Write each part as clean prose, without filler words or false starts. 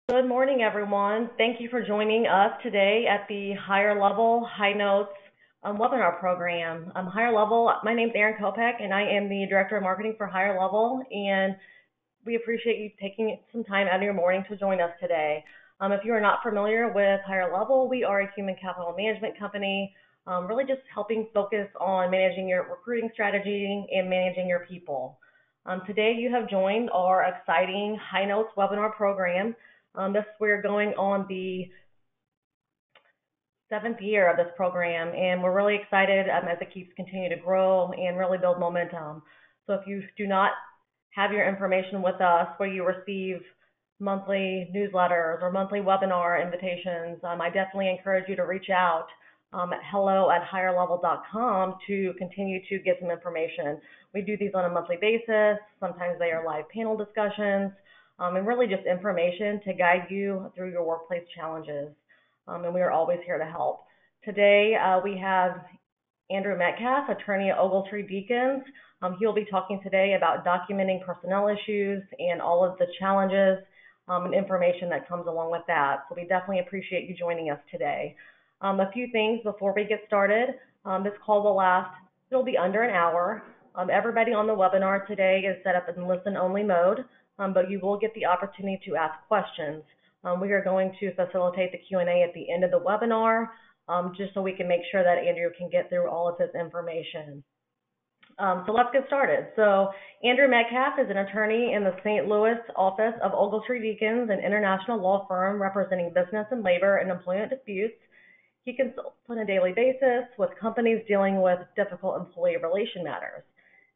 Good morning, everyone. Thank you for joining us today at the Higher Level High Notes webinar program. Higher Level, my name is Erin Kopek, and I am the Director of Marketing for Higher Level, and we appreciate you taking some time out of your morning to join us today. If you are not familiar with Higher Level, we are a human capital management company, really just helping focus on managing your recruiting strategy and managing your people. Today you have joined our exciting High Notes webinar program. We're going on the 7th year of this program, and we're really excited as it keeps continuing to grow and really build momentum. So if you do not have your information with us where you receive monthly newsletters or monthly webinar invitations, I definitely encourage you to reach out at hello@higherlevel.com to continue to get some information. We do these on a monthly basis. Sometimes they are live panel discussions. And really just information to guide you through your workplace challenges. And we are always here to help. Today, we have Andrew Metcalf, attorney at Ogletree Deakins. He'll be talking today about documenting personnel issues and all of the challenges and information that comes along with that. So we definitely appreciate you joining us today. A few things before we get started. This call will last, it'll be under an hour. Everybody on the webinar today is set up in listen-only mode. But you will get the opportunity to ask questions. We are going to facilitate the Q&A at the end of the webinar, just so we can make sure that Andrew can get through all of his information. So let's get started. So Andrew Metcalf is an attorney in the St. Louis office of Ogletree Deakins, an international law firm representing business and labor and employment disputes. He consults on a daily basis with companies dealing with difficult employee relation matters.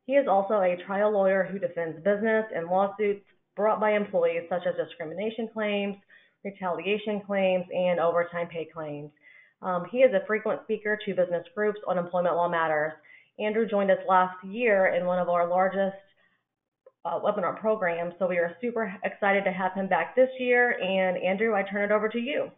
He is also a trial lawyer who defends business in lawsuits brought by employees such as discrimination claims, retaliation claims, and overtime pay claims. He is a frequent speaker to business groups on employment law matters. Andrew joined us last year in one of our largest webinar programs, so we are super excited to have him back this year. And Andrew, I turn it over to you.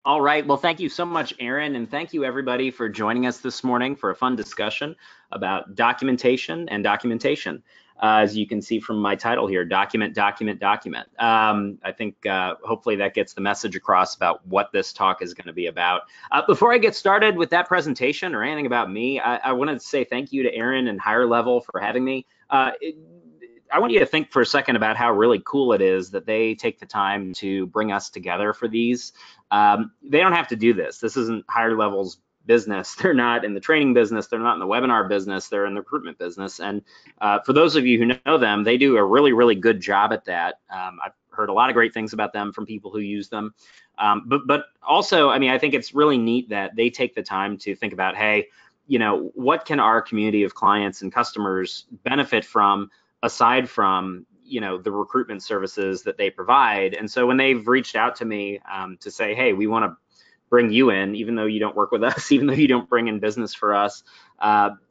All right, well, thank you so much, Erin, and thank you everybody for joining us this morning for a fun discussion about documentation and documentation. As you can see from my title here, document, document, document. I think hopefully that gets the message across about what this talk is going to be about. Before I get started with that presentation or anything about me, I wanted to say thank you to Erin and Higher Level for having me. I want you to think for a second about how really cool it is that they take the time to bring us together for these. They don't have to do this. This isn't Higher Level's business. They're not in the training business. They're not in the webinar business. They're in the recruitment business. And for those of you who know them, they do a really, really good job at that. I've heard a lot of great things about them from people who use them. But also, I mean, I think it's really neat that they take the time to think about, hey, you know, what can our community of clients and customers benefit from aside from, you know, the recruitment services that they provide. And so when they've reached out to me to say, hey, we want to bring you in, even though you don't work with us, even though you don't bring in business for us,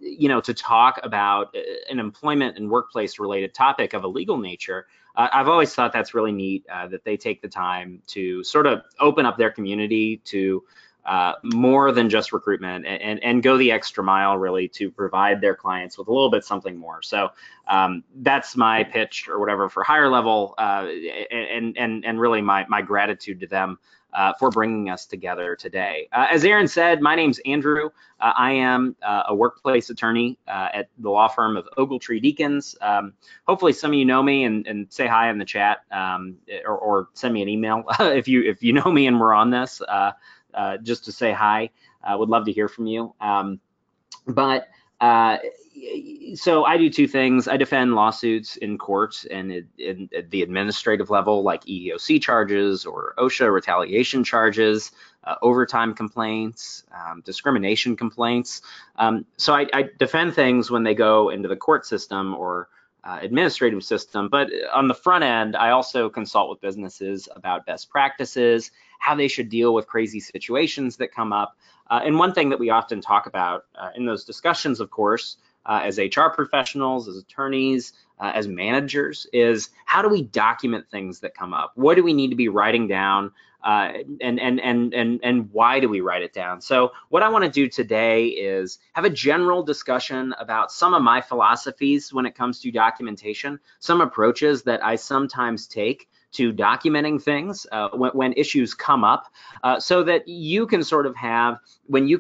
you know, to talk about an employment and workplace related topic of a legal nature, I've always thought that's really neat that they take the time to sort of open up their community to more than just recruitment and go the extra mile really to provide their clients with a little bit something more. So that's my pitch or whatever for Higher Level and really my gratitude to them for bringing us together today. As Erin said, my name's Andrew. I am a workplace attorney at the law firm of Ogletree Deakins. Hopefully some of you know me and say hi in the chat or send me an email if you know me and we're on this. Just to say hi. I would love to hear from you. So I do two things. I defend lawsuits in courts and at the administrative level, like EEOC charges or OSHA retaliation charges, overtime complaints, discrimination complaints. So I defend things when they go into the court system or administrative system, but on the front end, I also consult with businesses about best practices, how they should deal with crazy situations that come up. And one thing that we often talk about in those discussions, of course, as HR professionals, as attorneys, as managers, is how do we document things that come up? What do we need to be writing down? And why do we write it down? So what I want to do today is have a general discussion about some of my philosophies when it comes to documentation, some approaches that I sometimes take to documenting things when issues come up, so that you can sort of have, when you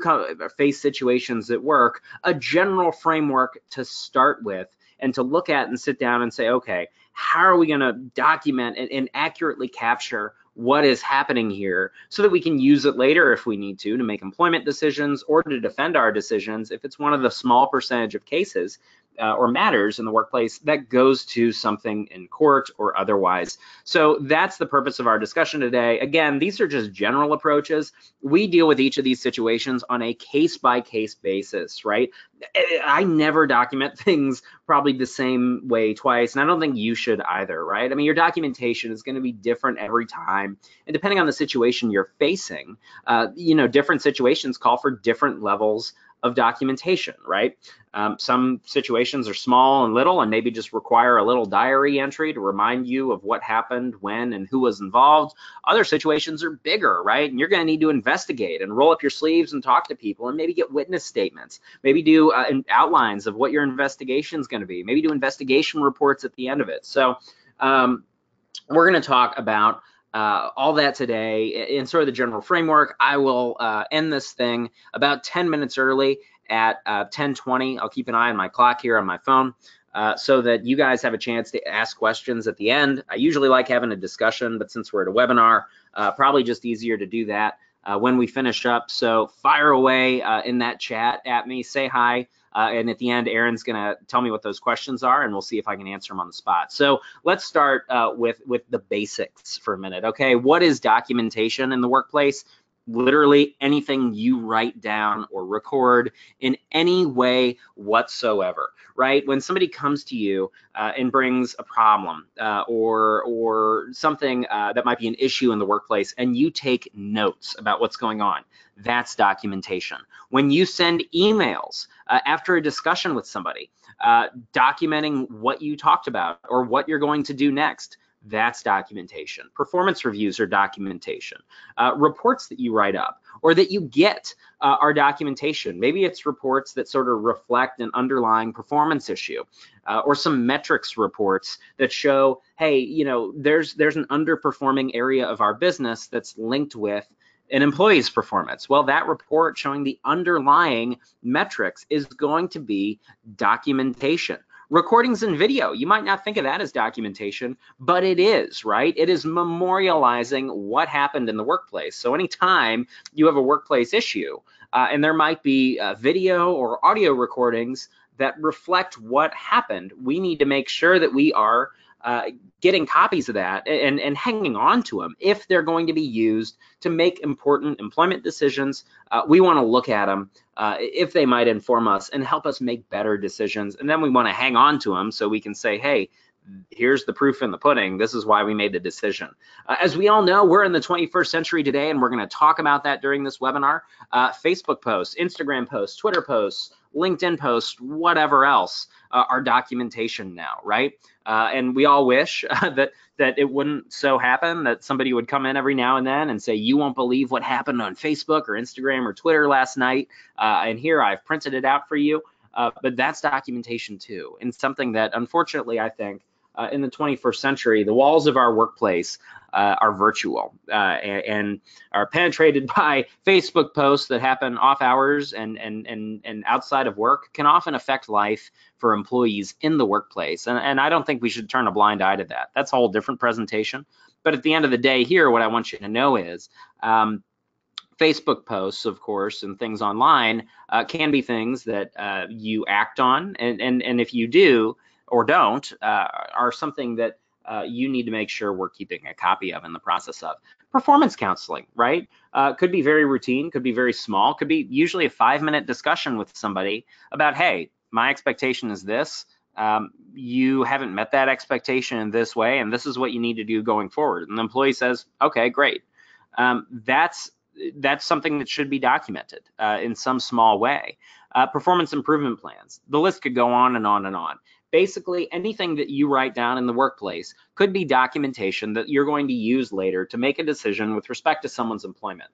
face situations at work, a general framework to start with and to look at and sit down and say, okay, how are we going to document and accurately capture what is happening here so that we can use it later if we need to make employment decisions or to defend our decisions if it's one of the small percentage of cases or matters in the workplace that goes to something in court or otherwise. So that's the purpose of our discussion today. Again, these are just general approaches. We deal with each of these situations on a case-by-case basis, right? I never document things probably the same way twice, and I don't think you should either, right? I mean, your documentation is going to be different every time, and depending on the situation you're facing, different situations call for different levels of documentation, right? Some situations are small and little and maybe just require a little diary entry to remind you of what happened, when, and who was involved. Other situations are bigger, right? And you're going to need to investigate and roll up your sleeves and talk to people and maybe get witness statements, maybe do outlines of what your investigation is going to be, maybe do investigation reports at the end of it. So we're going to talk about all that today in sort of the general framework. I will end this thing about 10 minutes early at 10:20. I'll keep an eye on my clock here on my phone so that you guys have a chance to ask questions at the end. I usually like having a discussion, but since we're at a webinar, probably just easier to do that when we finish up. So fire away in that chat at me, say hi. And at the end, Aaron's going to tell me what those questions are, and we'll see if I can answer them on the spot. So let's start with the basics for a minute. Okay, what is documentation in the workplace? Literally anything you write down or record in any way whatsoever, right? When somebody comes to you and brings a problem or something that might be an issue in the workplace, and you take notes about what's going on, that's documentation. When you send emails after a discussion with somebody, documenting what you talked about or what you're going to do next, that's documentation. Performance reviews are documentation. Reports that you write up or that you get are documentation. Maybe it's reports that sort of reflect an underlying performance issue or some metrics reports that show, hey, there's an underperforming area of our business that's linked with an employee's performance. Well, that report showing the underlying metrics is going to be documentation. Recordings and video, you might not think of that as documentation, but it is, right? It is memorializing what happened in the workplace. So anytime you have a workplace issue, and there might be video or audio recordings that reflect what happened, we need to make sure that we are getting copies of that and hanging on to them. If they're going to be used to make important employment decisions, we want to look at them if they might inform us and help us make better decisions. And then we want to hang on to them so we can say, hey, here's the proof in the pudding. This is why we made the decision. As we all know, we're in the 21st century today, and we're going to talk about that during this webinar. Facebook posts, Instagram posts, Twitter posts, LinkedIn posts, whatever else are documentation now, right? And we all wish that it wouldn't so happen that somebody would come in every now and then and say, you won't believe what happened on Facebook or Instagram or Twitter last night, and here I've printed it out for you. But that's documentation too, and something that unfortunately I think in the 21st century, the walls of our workplace are virtual and are penetrated by Facebook posts that happen off hours and outside of work, can often affect life for employees in the workplace. And I don't think we should turn a blind eye to that. That's a whole different presentation. But at the end of the day here, what I want you to know is Facebook posts, of course, and things online can be things that you act on. And if you do, or don't, are something that you need to make sure we're keeping a copy of in the process of. Performance counseling, right? Could be very routine, could be very small, could be usually a 5-minute discussion with somebody about, hey, my expectation is this, you haven't met that expectation in this way, and this is what you need to do going forward. And the employee says, okay, great. That's something that should be documented in some small way. Performance improvement plans, the list could go on and on and on. Basically, anything that you write down in the workplace could be documentation that you're going to use later to make a decision with respect to someone's employment.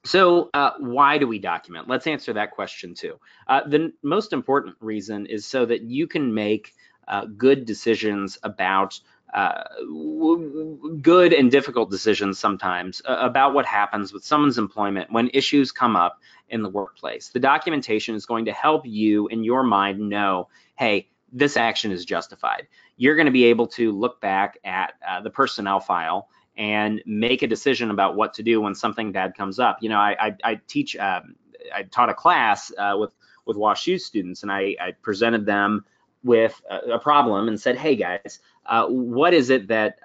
So why do we document? Let's answer that question too. The most important reason is so that you can make good decisions about good and difficult decisions sometimes about what happens with someone's employment when issues come up in the workplace. The documentation is going to help you in your mind know, hey, this action is justified. You're going to be able to look back at the personnel file and make a decision about what to do when something bad comes up. You know, I taught a class with WashU students, and I presented them with a problem and said, hey guys, what is it that,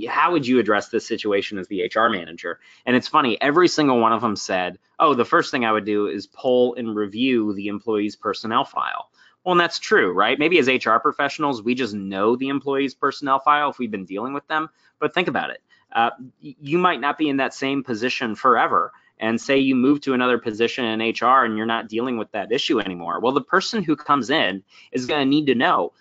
how would you address this situation as the HR manager? And it's funny, every single one of them said, oh, the first thing I would do is pull and review the employee's personnel file. Well, and that's true, right? Maybe as HR professionals, we just know the employee's personnel file if we've been dealing with them. But think about it. You might not be in that same position forever. And say you move to another position in HR and you're not dealing with that issue anymore. Well, the person who comes in is going to need to know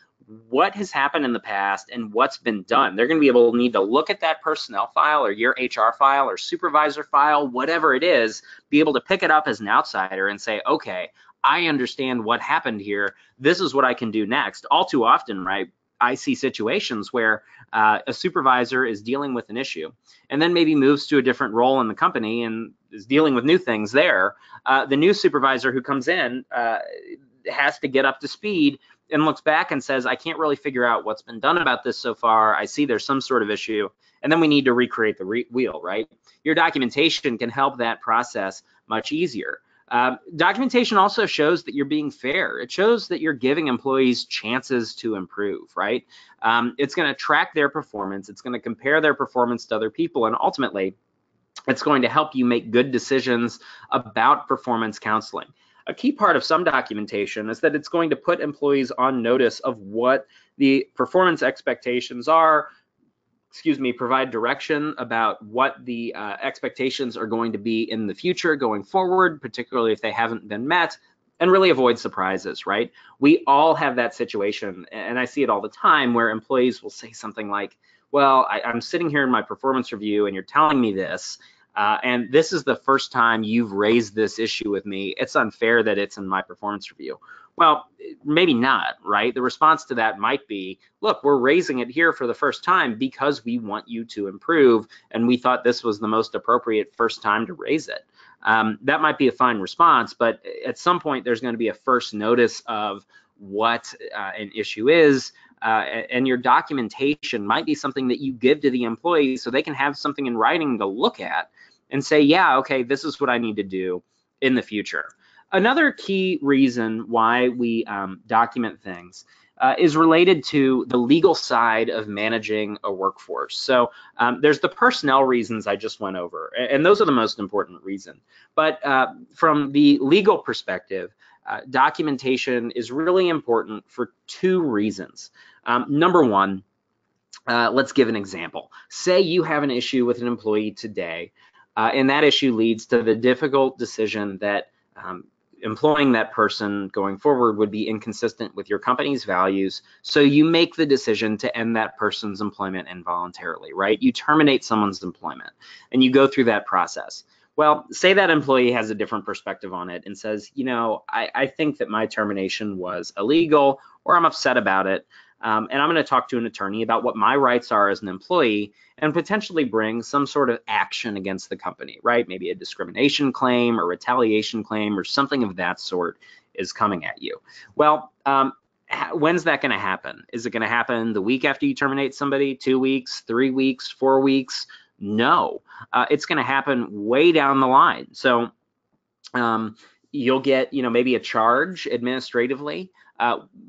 what has happened in the past and what's been done. They're going to be able to need to look at that personnel file or your HR file or supervisor file, whatever it is, be able to pick it up as an outsider and say, okay, I understand what happened here. This is what I can do next. All too often, right? I see situations where a supervisor is dealing with an issue and then maybe moves to a different role in the company and is dealing with new things there. The new supervisor who comes in has to get up to speed and looks back and says, I can't really figure out what's been done about this so far. I see there's some sort of issue. And then we need to recreate the wheel, right? Your documentation can help that process much easier. Documentation also shows that you're being fair. It shows that you're giving employees chances to improve, right? It's going to track their performance. It's going to compare their performance to other people. And ultimately, it's going to help you make good decisions about performance counseling. A key part of some documentation is that it's going to put employees on notice of what the performance expectations are, provide direction about what the expectations are going to be in the future going forward, particularly if they haven't been met, and really avoid surprises, right? We all have that situation, and I see it all the time where employees will say something like, well, I'm sitting here in my performance review and you're telling me this, and this is the first time you've raised this issue with me. It's unfair that it's in my performance review. Well, maybe not, right? The response to that might be, look, we're raising it here for the first time because we want you to improve, and we thought this was the most appropriate first time to raise it. That might be a fine response, but at some point there's going to be a first notice of what an issue is, and your documentation might be something that you give to the employee so they can have something in writing to look at and say, yeah, okay, this is what I need to do in the future. Another key reason why we document things is related to the legal side of managing a workforce. So there's the personnel reasons I just went over, and those are the most important reason. But from the legal perspective, documentation is really important for two reasons. Number one, let's give an example. Say you have an issue with an employee today, and that issue leads to the difficult decision that employing that person going forward would be inconsistent with your company's values. So you make the decision to end that person's employment involuntarily, right? You terminate someone's employment and you go through that process. Well, say that employee has a different perspective on it and says, you know, I think that my termination was illegal, or I'm upset about it. And I'm going to talk to an attorney about what my rights are as an employee and potentially bring some sort of action against the company, right? Maybe a discrimination claim or retaliation claim or something of that sort is coming at you. Well, when's that going to happen? Is it going to happen the week after you terminate somebody, 2 weeks, 3 weeks, 4 weeks? No, it's going to happen way down the line. So you'll get, maybe a charge administratively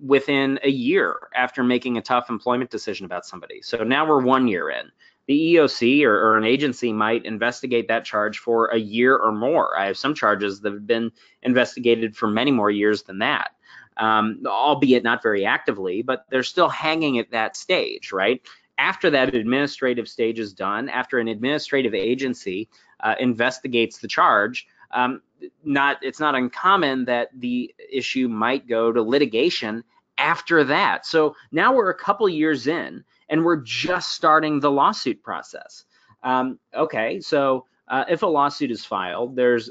within a year after making a tough employment decision about somebody. So now we're 1 year in. The EOC or an agency might investigate that charge for a year or more. I have some charges that have been investigated for many more years than that, albeit not very actively, but they're still hanging at that stage, right? After that administrative stage is done, after an administrative agency investigates the charge, it's not uncommon that the issue might go to litigation after that. So now we're a couple years in and we're just starting the lawsuit process. Okay, so if a lawsuit is filed, there's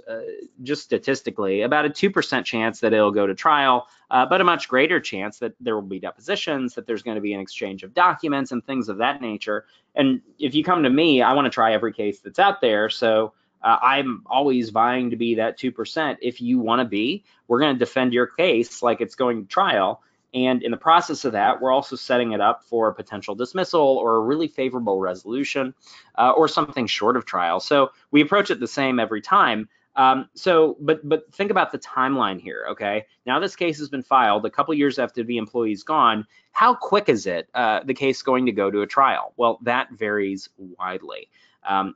just statistically about a 2% chance that it'll go to trial, but a much greater chance that there will be depositions, that there's going to be an exchange of documents and things of that nature. And if you come to me, I want to try every case that's out there. So I'm always vying to be that 2%. If you want to be, we're going to defend your case like it's going to trial. And in the process of that, we're also setting it up for a potential dismissal or a really favorable resolution or something short of trial. So we approach it the same every time. But think about the timeline here, okay? Now this case has been filed a couple years after the employee's gone. How quick is it, the case going to go to a trial? Well, that varies widely.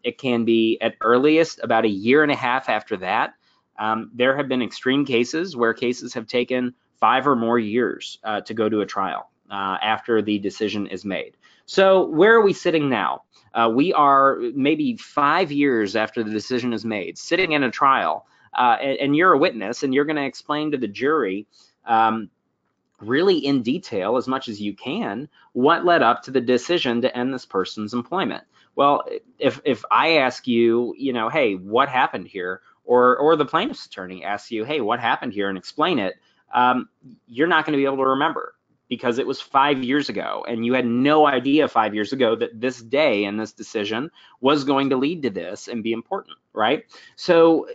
It can be at earliest about a year and a half after that. There have been extreme cases where cases have taken 5 or more years to go to a trial after the decision is made. So where are we sitting now? We are maybe 5 years after the decision is made, sitting in a trial, and you're a witness, and you're going to explain to the jury really in detail, as much as you can, what led up to the decision to end this person's employment. Well, if I ask you, hey, what happened here, or the plaintiff's attorney asks you, hey, what happened here, and explain it, you're not going to be able to remember because it was 5 years ago, and you had no idea 5 years ago that this day and this decision was going to lead to this and be important, right? So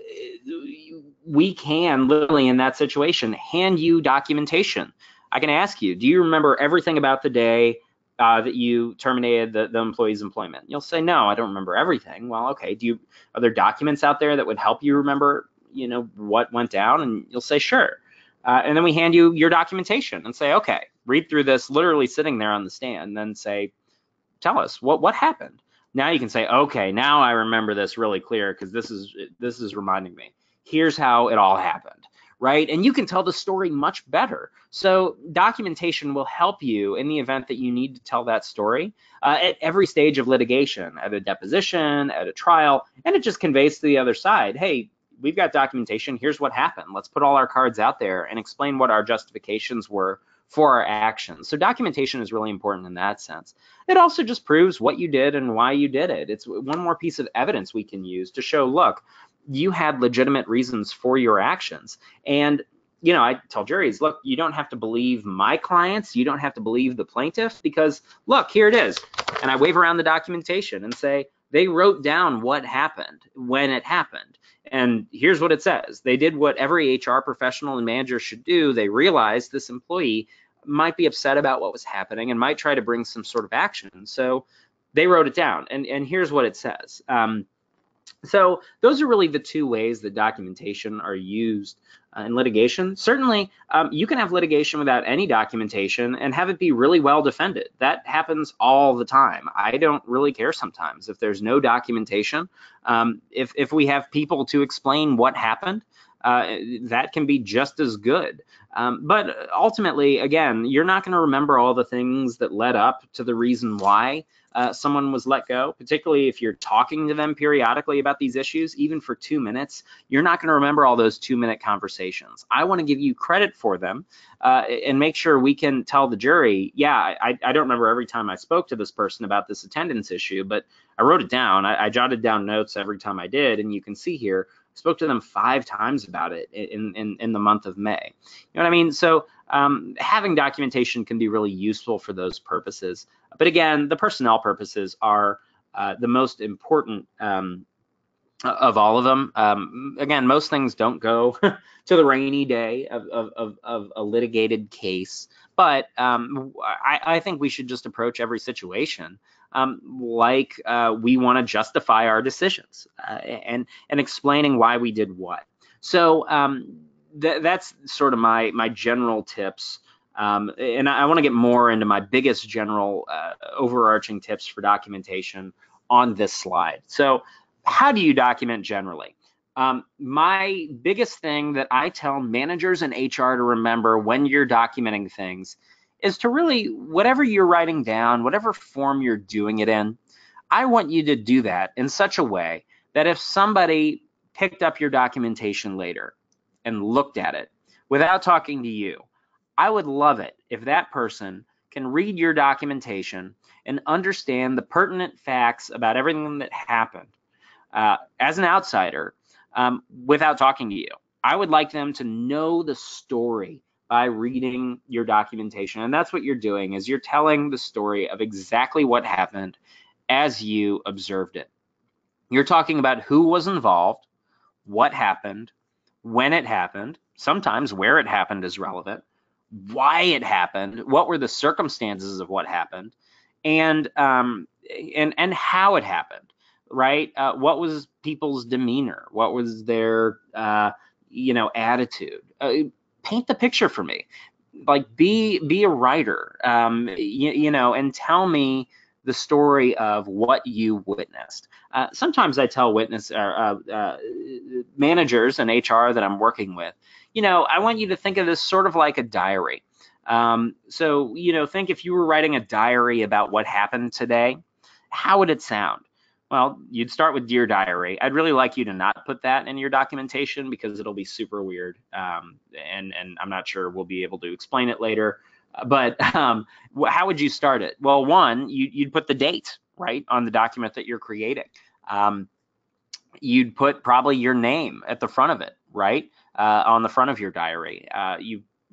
we can literally, in that situation, hand you documentation. I can ask you, do you remember everything about the day that you terminated the employee's employment? You'll say, no, I don't remember everything. Well, okay, are there documents out there that would help you remember, what went down? And you'll say, sure. And then we hand you your documentation and say, okay, read through this, literally sitting there on the stand, and then say, tell us what happened. Now you can say, okay, now I remember this really clear because this is reminding me. Here's how it all happened, right? And you can tell the story much better. So documentation will help you in the event that you need to tell that story at every stage of litigation, at a deposition, at a trial, and it just conveys to the other side, hey, we've got documentation, here's what happened. Let's put all our cards out there and explain what our justifications were for our actions. So documentation is really important in that sense. It also just proves what you did and why you did it. It's one more piece of evidence we can use to show, look, you had legitimate reasons for your actions. And I tell juries, look, you don't have to believe my clients, you don't have to believe the plaintiff, because look, here it is. And I wave around the documentation and say, they wrote down what happened when it happened. And here's what it says. They did what every HR professional and manager should do. They realized this employee might be upset about what was happening and might try to bring some sort of action. So they wrote it down. And here's what it says. So those are really the two ways that documentation are used in litigation. Certainly, you can have litigation without any documentation and have it be really well defended. That happens all the time. I don't really care sometimes if there's no documentation. If we have people to explain what happened, that can be just as good. But ultimately, again, you're not going to remember all the things that led up to the reason why someone was let go, particularly if you're talking to them periodically about these issues, even for 2 minutes. You're not going to remember all those 2-minute conversations. I want to give you credit for them and make sure we can tell the jury, yeah, I don't remember every time I spoke to this person about this attendance issue, but I wrote it down. I jotted down notes every time I did, and you can see here, I spoke to them 5 times about it in the month of May. You know what I mean? So having documentation can be really useful for those purposes. But again, the personnel purposes are the most important of all of them. Again, most things don't go to the rainy day of a litigated case, but I think we should just approach every situation like we want to justify our decisions and explaining why we did what. So that's sort of my general tips. And I want to get more into my biggest general overarching tips for documentation on this slide. So how do you document generally? My biggest thing that I tell managers and HR to remember when you're documenting things is to really, whatever you're writing down, whatever form you're doing it in, I want you to do that in such a way that if somebody picked up your documentation later and looked at it without talking to you, I would love it if that person can read your documentation and understand the pertinent facts about everything that happened. as an outsider, without talking to you. I would like them to know the story by reading your documentation. And that's what you're doing, is you're telling the story of exactly what happened as you observed it. You're talking about who was involved, what happened, when it happened, sometimes where it happened is relevant, why it happened, what were the circumstances of what happened, and how it happened, right? What was people's demeanor? What was their attitude? Paint the picture for me. Like, be a writer, and tell me the story of what you witnessed. Sometimes I tell managers in HR that I'm working with, I want you to think of this sort of like a diary. So, think if you were writing a diary about what happened today, how would it sound? Well, you'd start with Dear Diary. I'd really like you to not put that in your documentation because it'll be super weird. And I'm not sure we'll be able to explain it later. But how would you start it? Well, one, you'd put the date, right, on the document that you're creating. You'd put probably your name at the front of it, right, on the front of your diary.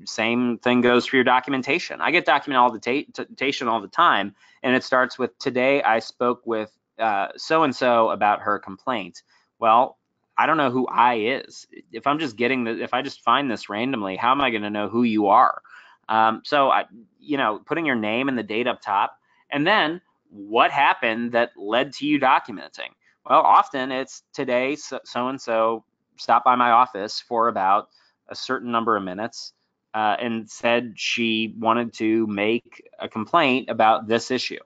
Same thing goes for your documentation. I get documentation all the time, and it starts with, today I spoke with so-and-so about her complaint. Well, I don't know who I is. If I just find this randomly, how am I going to know who you are? So putting your name and the date up top, and then what happened that led to you documenting. Well, often it's, today so-and-so stopped by my office for about a certain number of minutes and said she wanted to make a complaint about this issue.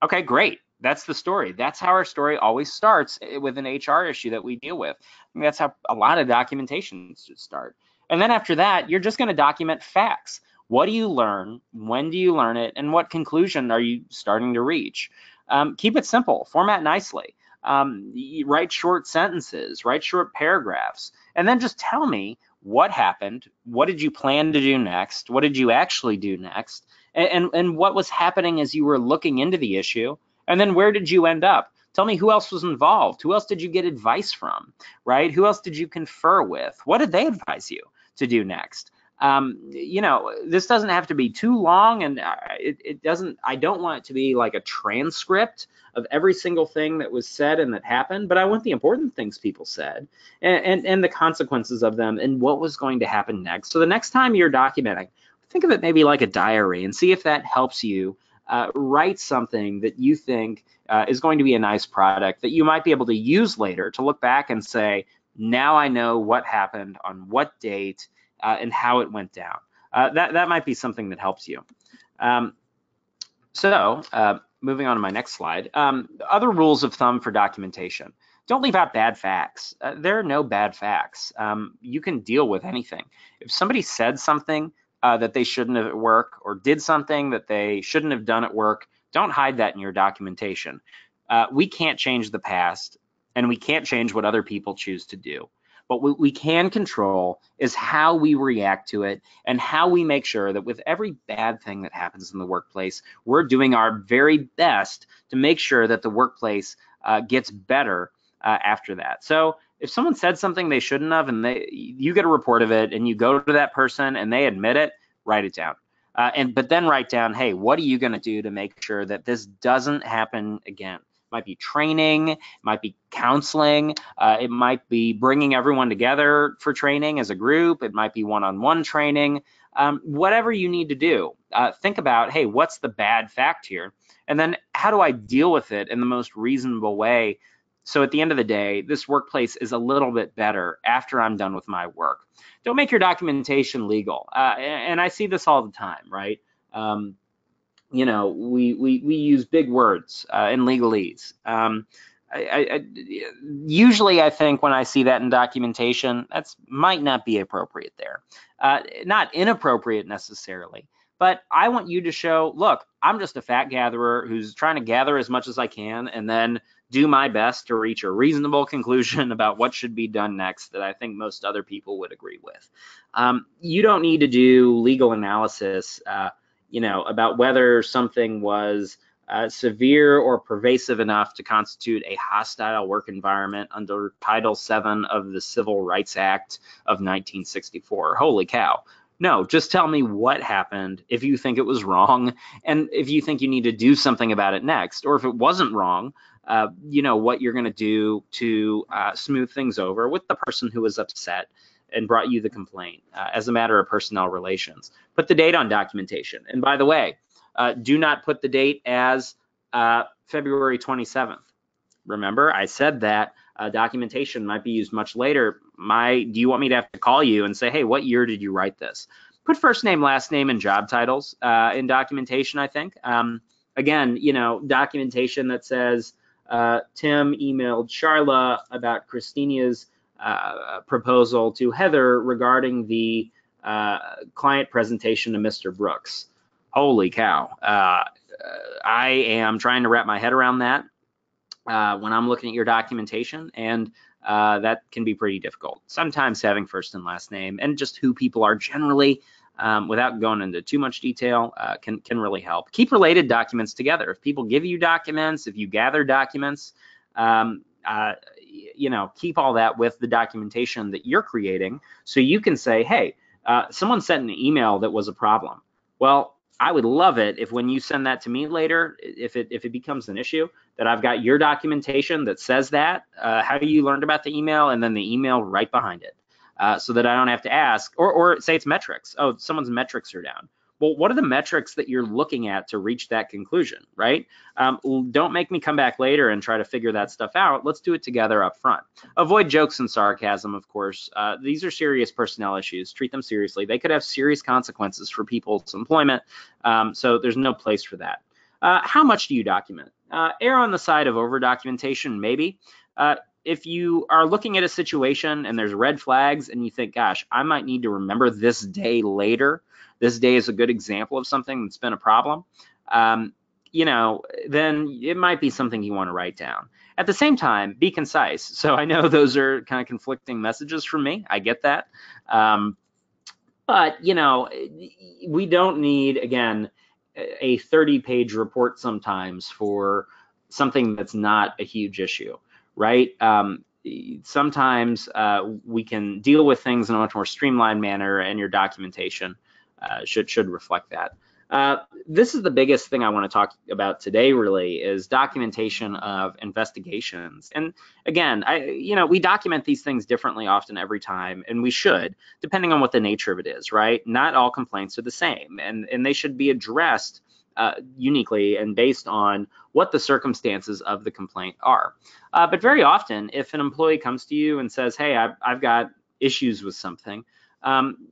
Okay, great. That's the story. That's how our story always starts with an HR issue that we deal with. I mean, that's how a lot of documentation should start. And then after that, you're just going to document facts. What do you learn? When do you learn it? And what conclusion are you starting to reach? Keep it simple. Format nicely. Write short sentences. Write short paragraphs. And then just tell me what happened. What did you plan to do next? What did you actually do next? And what was happening as you were looking into the issue? And then where did you end up? Tell me who else was involved. Who else did you get advice from, right? Who else did you confer with? What did they advise you to do next? This doesn't have to be too long, and I don't want it to be like a transcript of every single thing that was said and that happened, but I want the important things people said and the consequences of them and what was going to happen next. So the next time you're documenting, think of it maybe like a diary and see if that helps you write something that you think is going to be a nice product that you might be able to use later to look back and say, now I know what happened on what date and how it went down. That might be something that helps you. Moving on to my next slide. Other rules of thumb for documentation. Don't leave out bad facts. There are no bad facts. You can deal with anything. If somebody said something that they shouldn't have at work, or did something that they shouldn't have done at work, don't hide that in your documentation. We can't change the past, and we can't change what other people choose to do. But what we can control is how we react to it and how we make sure that with every bad thing that happens in the workplace, we're doing our very best to make sure that the workplace gets better after that. So if someone said something they shouldn't have and you get a report of it and you go to that person and they admit it, write it down. But then write down, hey, what are you going to do to make sure that this doesn't happen again? It might be training, it might be counseling, it might be bringing everyone together for training as a group, it might be one-on-one training, whatever you need to do. Think about, hey, what's the bad fact here? And then how do I deal with it in the most reasonable way? So at the end of the day, this workplace is a little bit better after I'm done with my work. Don't make your documentation legal. And I see this all the time, right? We use big words in legalese. Usually I think when I see that in documentation, that's might not be appropriate there. Not inappropriate necessarily, but I want you to show, look, I'm just a fact gatherer who's trying to gather as much as I can and then do my best to reach a reasonable conclusion about what should be done next that I think most other people would agree with. You don't need to do legal analysis about whether something was severe or pervasive enough to constitute a hostile work environment under Title VII of the Civil Rights Act of 1964. Holy cow. No, just tell me what happened if you think it was wrong and if you think you need to do something about it next, or if it wasn't wrong, what you're going to do to smooth things over with the person who was upset and brought you the complaint as a matter of personnel relations. Put the date on documentation. And by the way, do not put the date as February 27th. Remember, I said that documentation might be used much later. Do you want me to have to call you and say, hey, what year did you write this? Put first name, last name, and job titles in documentation, I think. Again, documentation that says Tim emailed Charla about Christina's proposal to Heather regarding the client presentation to Mr. Brooks. Holy cow. I am trying to wrap my head around that when I'm looking at your documentation, and that can be pretty difficult. Sometimes having first and last name and just who people are generally, without going into too much detail, can really help. Keep related documents together. If people give you documents, if you gather documents, keep all that with the documentation that you're creating, so you can say, hey, someone sent an email that was a problem. Well, I would love it if when you send that to me later, if it becomes an issue, that I've got your documentation that says that, how you learned about the email, and then the email right behind it, so that I don't have to ask, or say it's metrics. Oh, someone's metrics are down. Well, what are the metrics that you're looking at to reach that conclusion, right? Don't make me come back later and try to figure that stuff out. Let's do it together up front. Avoid jokes and sarcasm, of course. These are serious personnel issues. Treat them seriously. They could have serious consequences for people's employment, so there's no place for that. How much do you document? Err on the side of over-documentation, maybe. If you are looking at a situation and there's red flags and you think, gosh, I might need to remember this day later, this day is a good example of something that's been a problem, then it might be something you want to write down. At the same time, be concise. So I know those are kind of conflicting messages from me. I get that. But, we don't need, again, a 30-page report sometimes for something that's not a huge issue, right? Sometimes we can deal with things in a much more streamlined manner, and your documentation should reflect that. This is the biggest thing I want to talk about today, really, is documentation of investigations. And again, we document these things differently often every time, and we should, depending on what the nature of it is, right? Not all complaints are the same, and they should be addressed uniquely and based on what the circumstances of the complaint are. But very often, if an employee comes to you and says, hey, I've got issues with something,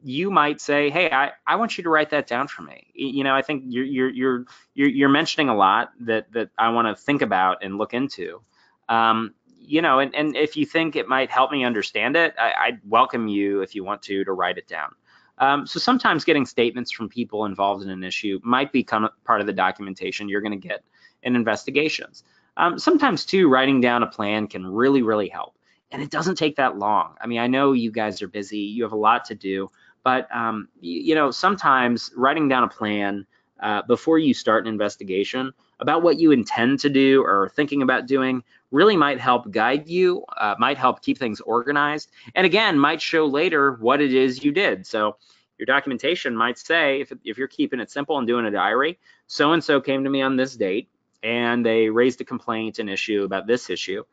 you might say, hey, I want you to write that down for me. I think you're mentioning a lot that I want to think about and look into. And if you think it might help me understand it, I'd welcome you, if you want to write it down. So sometimes getting statements from people involved in an issue might become part of the documentation you're going to get in investigations. Sometimes too, writing down a plan can really, really help. And it doesn't take that long. I mean, I know you guys are busy, you have a lot to do, but sometimes writing down a plan before you start an investigation about what you intend to do or thinking about doing really might help guide you, might help keep things organized, and again, might show later what it is you did. So your documentation might say, if you're keeping it simple and doing a diary, so-and-so came to me on this date, and they raised a complaint, an issue about this issue.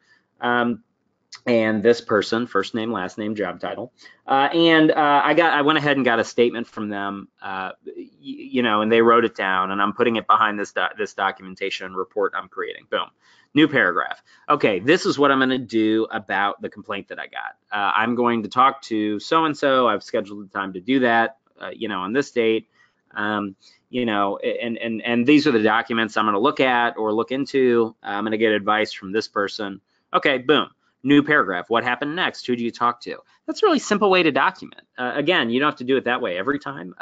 And this person, first name, last name, job title, I went ahead and got a statement from them, and they wrote it down, and I'm putting it behind this documentation report I'm creating. Boom, new paragraph. Okay, this is what I'm going to do about the complaint that I got. I'm going to talk to so-and-so. I've scheduled the time to do that, on this date. And these are the documents I'm going to look at or look into. I'm going to get advice from this person. Okay, boom. New paragraph. What happened next? Who do you talk to? That's a really simple way to document. Again, you don't have to do it that way every time.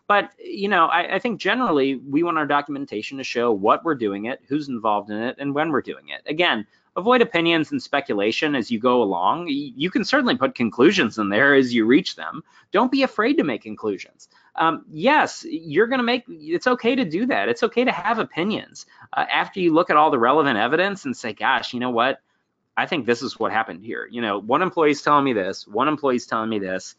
But I think generally we want our documentation to show what we're doing it, who's involved in it, and when we're doing it. Again, avoid opinions and speculation as you go along. You can certainly put conclusions in there as you reach them. Don't be afraid to make conclusions. yes, it's okay to do that. It's okay to have opinions after you look at all the relevant evidence and say, gosh, you know what? I think this is what happened here. One employee's telling me this, one employee's telling me this.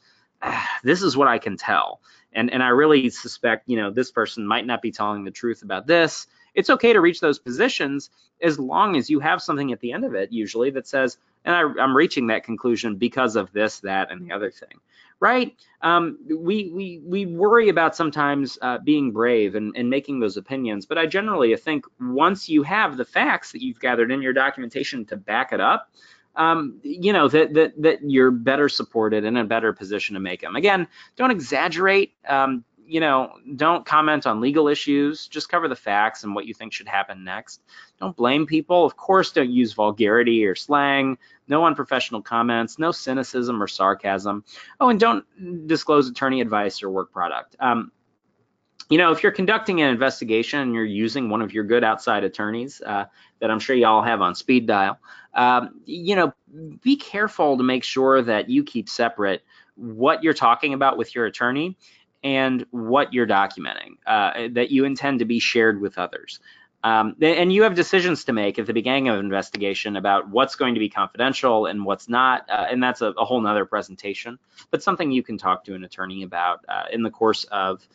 This is what I can tell. And I really suspect, this person might not be telling the truth about this. It's okay to reach those positions as long as you have something at the end of it, usually, that says, and I'm reaching that conclusion because of this, that, and the other thing, right? We worry about sometimes being brave and making those opinions, but I generally think once you have the facts that you've gathered in your documentation to back it up, that you're better supported and in a better position to make them. Again, don't exaggerate. Don't comment on legal issues. Just cover the facts and what you think should happen next. Don't blame people. Of course, don't use vulgarity or slang. No unprofessional comments. No cynicism or sarcasm. Oh, and don't disclose attorney advice or work product. If you're conducting an investigation and you're using one of your good outside attorneys that I'm sure you all have on speed dial, be careful to make sure that you keep separate what you're talking about with your attorney and what you're documenting, that you intend to be shared with others. And you have decisions to make at the beginning of an investigation about what's going to be confidential and what's not, and that's a whole nother presentation, but something you can talk to an attorney about in the course of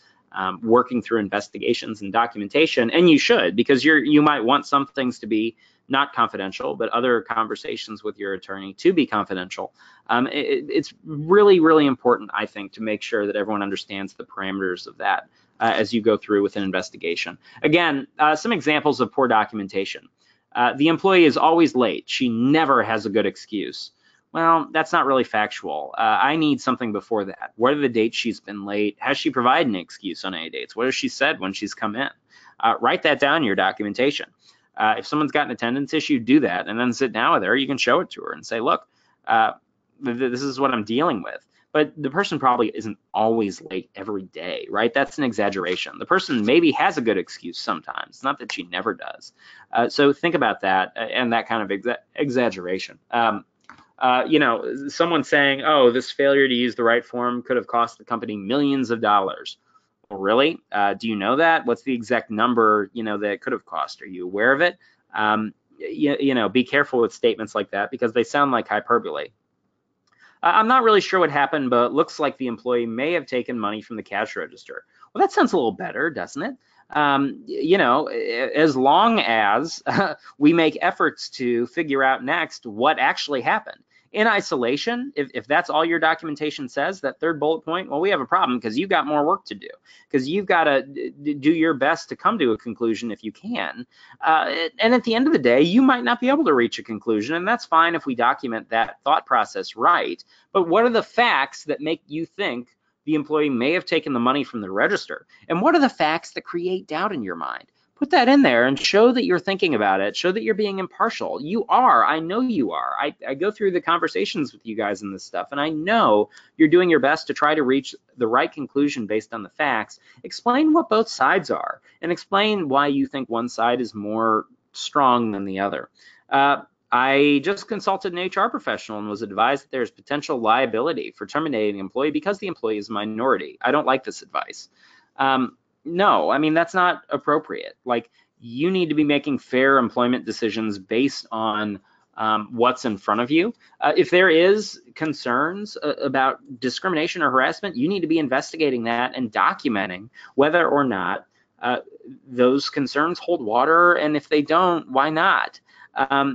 working through investigations and documentation, and you should, because you might want some things to be not confidential, but other conversations with your attorney to be confidential. It's really, really important, I think, to make sure that everyone understands the parameters of that as you go through with an investigation. Again, some examples of poor documentation. The employee is always late. She never has a good excuse. Well, that's not really factual. I need something before that. What are the dates she's been late? Has she provided an excuse on any dates? What has she said when she's come in? Write that down in your documentation. If someone's got an attendance issue, do that, and then sit down with her. You can show it to her and say, look, this is what I'm dealing with. But the person probably isn't always late every day, right? That's an exaggeration. The person maybe has a good excuse sometimes. It's not that she never does. So think about that and that kind of exaggeration. Someone saying, oh, this failure to use the right form could have cost the company millions of dollars. Well, really? Do you know that? What's the exact number, that it could have cost? Are you aware of it? Be careful with statements like that because they sound like hyperbole. I'm not really sure what happened, but it looks like the employee may have taken money from the cash register. Well, that sounds a little better, doesn't it? As long as we make efforts to figure out next what actually happened. In isolation, if that's all your documentation says, that third bullet point, well, we have a problem because you've got more work to do, because you've got to do your best to come to a conclusion if you can. And at the end of the day, you might not be able to reach a conclusion, and that's fine if we document that thought process right. But what are the facts that make you think the employee may have taken the money from the register? And what are the facts that create doubt in your mind? Put that in there and show that you're thinking about it. Show that you're being impartial. You are. I know you are. I go through the conversations with you guys in this stuff, and I know you're doing your best to try to reach the right conclusion based on the facts. Explain what both sides are, and explain why you think one side is more strong than the other. I just consulted an HR professional and was advised that there's potential liability for terminating an employee because the employee is a minority. I don't like this advice. No, I mean, that's not appropriate. Like, you need to be making fair employment decisions based on what's in front of you. If there is concerns about discrimination or harassment, you need to be investigating that and documenting whether or not those concerns hold water, and if they don't, why not?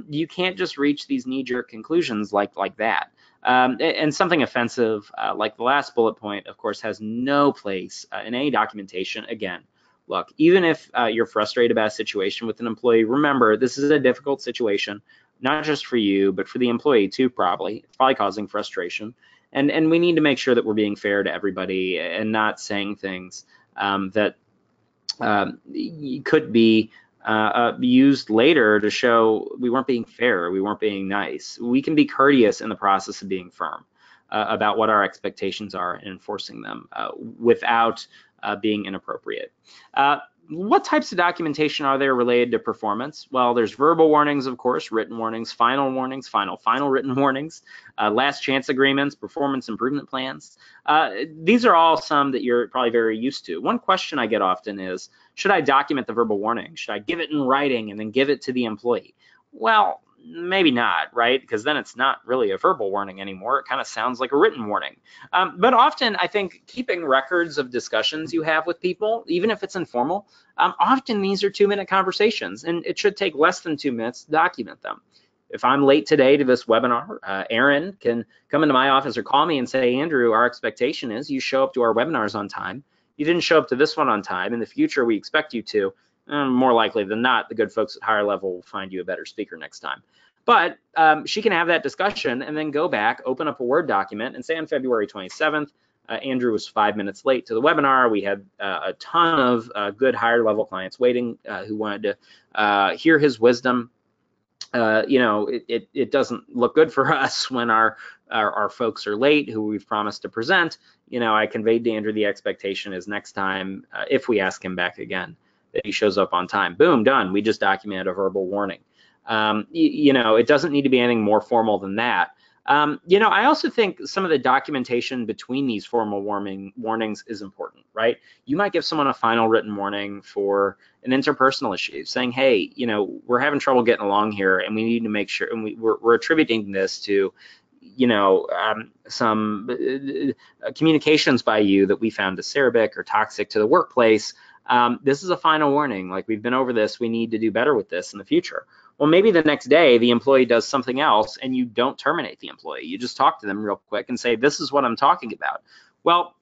You can't just reach these knee-jerk conclusions like that. And something offensive, like the last bullet point, of course, has no place in any documentation. Again, look, even if you're frustrated about a situation with an employee, remember, this is a difficult situation, not just for you, but for the employee too, probably. It's probably causing frustration. And we need to make sure that we're being fair to everybody and not saying things that could be used later to show we weren't being fair, we weren't being nice. We can be courteous in the process of being firm about what our expectations are and enforcing them without being inappropriate. What types of documentation are there related to performance? Well, there's verbal warnings, of course, written warnings, final written warnings, last chance agreements, performance improvement plans. These are all some that you're probably very used to. One question I get often is, should I document the verbal warning? Should I give it in writing and then give it to the employee? Well, maybe not, right? Because then it's not really a verbal warning anymore. It kind of sounds like a written warning. But often I think keeping records of discussions you have with people, even if it's informal, often these are 2-minute conversations, and it should take less than 2 minutes to document them. If I'm late today to this webinar, Aaron can come into my office or call me and say, Andrew, our expectation is you show up to our webinars on time. You didn't show up to this one on time. In the future, we expect you to. More likely than not, the good folks at higher level will find you a better speaker next time. But she can have that discussion and then go back, open up a Word document, and say on February 27th, Andrew was 5 minutes late to the webinar. We had a ton of good higher level clients waiting who wanted to hear his wisdom. It doesn't look good for us when our folks are late who we've promised to present. I conveyed to Andrew the expectation is next time, if we ask him back again, that he shows up on time. Boom, done. We just documented a verbal warning. It doesn't need to be anything more formal than that. I also think some of the documentation between these formal warnings is important, right? You might give someone a final written warning for an interpersonal issue, saying, hey, we're having trouble getting along here, and we need to make sure, and we're attributing this to, some communications by you that we found acerbic or toxic to the workplace. This is a final warning. Like, we've been over this. We need to do better with this in the future. Well, maybe the next day the employee does something else and you don't terminate the employee. You just talk to them real quick and say, this is what I'm talking about. Well,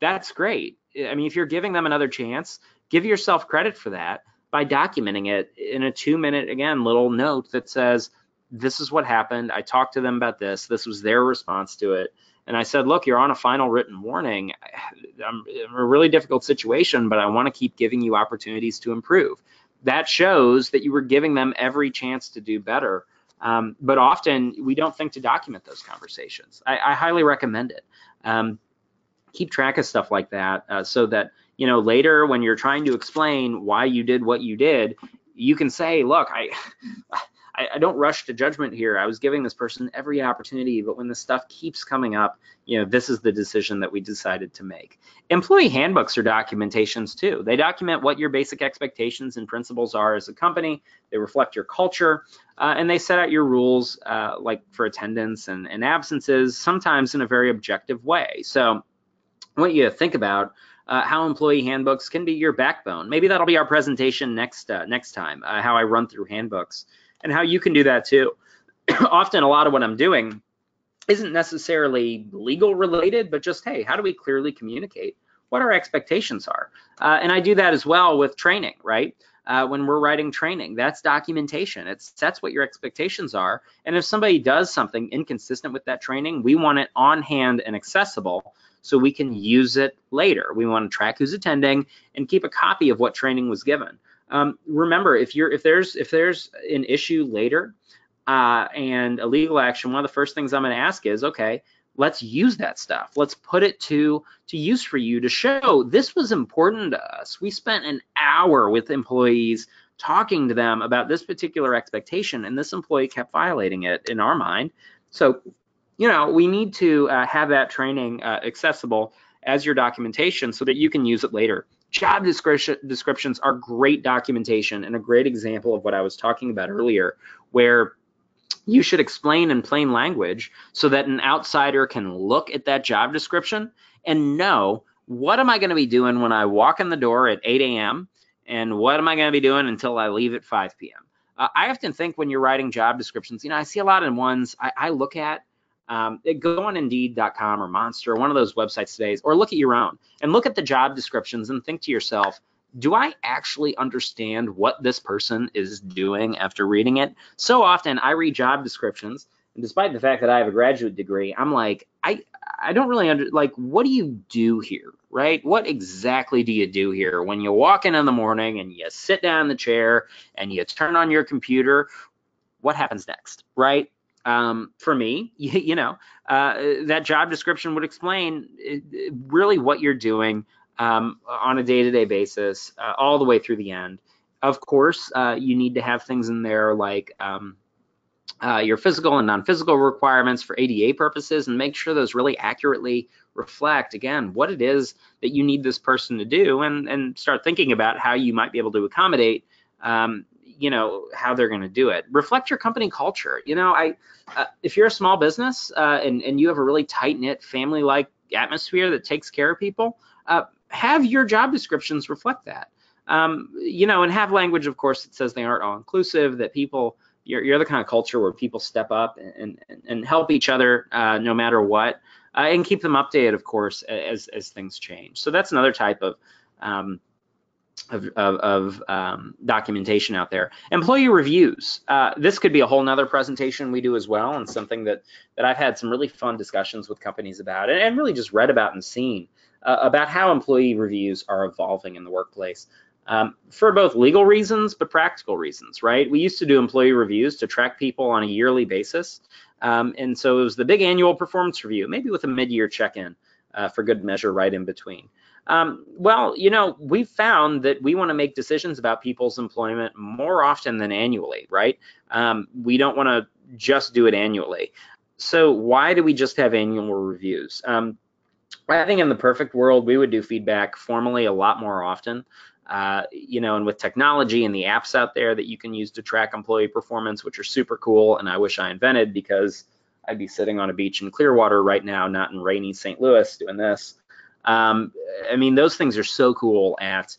that's great. I mean, if you're giving them another chance, give yourself credit for that by documenting it in a 2-minute, again, little note that says, this is what happened. I talked to them about this. This was their response to it. And I said, look, you're on a final written warning. I'm in a really difficult situation, but I want to keep giving you opportunities to improve. That shows that you were giving them every chance to do better. But often we don't think to document those conversations. I highly recommend it. Keep track of stuff like that so that, later when you're trying to explain why you did what you did, you can say, look, I don't rush to judgment here. I was giving this person every opportunity, but when the stuff keeps coming up, this is the decision that we decided to make. Employee handbooks are documentations too. They document what your basic expectations and principles are as a company. They reflect your culture, and they set out your rules, like for attendance and absences, sometimes in a very objective way. So I want you to think about how employee handbooks can be your backbone. Maybe that'll be our presentation next time, how I run through handbooks, and how you can do that too. Often a lot of what I'm doing isn't necessarily legal related, but just, hey, how do we clearly communicate what our expectations are? And I do that as well with training, right? When we're writing training, that's documentation. It sets what your expectations are. And if somebody does something inconsistent with that training, we want it on hand and accessible so we can use it later. We want to track who's attending and keep a copy of what training was given. Remember, if there's an issue later and a legal action, one of the first things I'm going to ask is, okay, let's use that stuff. Let's put it to use for you to show this was important to us. We spent an hour with employees talking to them about this particular expectation, and this employee kept violating it in our mind. So, we need to have that training accessible as your documentation so that you can use it later. Job descriptions are great documentation and a great example of what I was talking about earlier, where you should explain in plain language so that an outsider can look at that job description and know, what am I going to be doing when I walk in the door at 8 a.m. and what am I going to be doing until I leave at 5 p.m. I often think when you're writing job descriptions, I see a lot of ones I look at. Go on Indeed.com or Monster, one of those websites today, or look at your own and look at the job descriptions and think to yourself, do I actually understand what this person is doing after reading it? So often I read job descriptions, and despite the fact that I have a graduate degree, I'm like, I don't really what do you do here, right? What exactly do you do here? When you walk in the morning and you sit down in the chair and you turn on your computer, what happens next, right? For me, that job description would explain really what you're doing on a day-to-day basis, all the way through the end. Of course, you need to have things in there like your physical and non-physical requirements for ADA purposes, and make sure those really accurately reflect, again, what it is that you need this person to do, and start thinking about how you might be able to accommodate how they're going to do it. Reflect your company culture. If you're a small business and you have a really tight-knit family-like atmosphere that takes care of people, have your job descriptions reflect that. And have language, of course, that says they aren't all inclusive, that people, you're the kind of culture where people step up and help each other no matter what, and keep them updated, of course, as things change. So that's another type of documentation out there. Employee reviews. This could be a whole nother presentation we do as well, and something that I've had some really fun discussions with companies about, and really just read about and seen about how employee reviews are evolving in the workplace. For both legal reasons, but practical reasons, right? We used to do employee reviews to track people on a yearly basis. And so it was the big annual performance review, maybe with a mid-year check-in for good measure right in between. We've found that we want to make decisions about people's employment more often than annually, right? We don't want to just do it annually. So why do we just have annual reviews? I think in the perfect world, we would do feedback formally a lot more often. And with technology and the apps out there that you can use to track employee performance, which are super cool, and I wish I invented, because I'd be sitting on a beach in Clearwater right now, not in rainy St. Louis doing this. Those things are so cool at,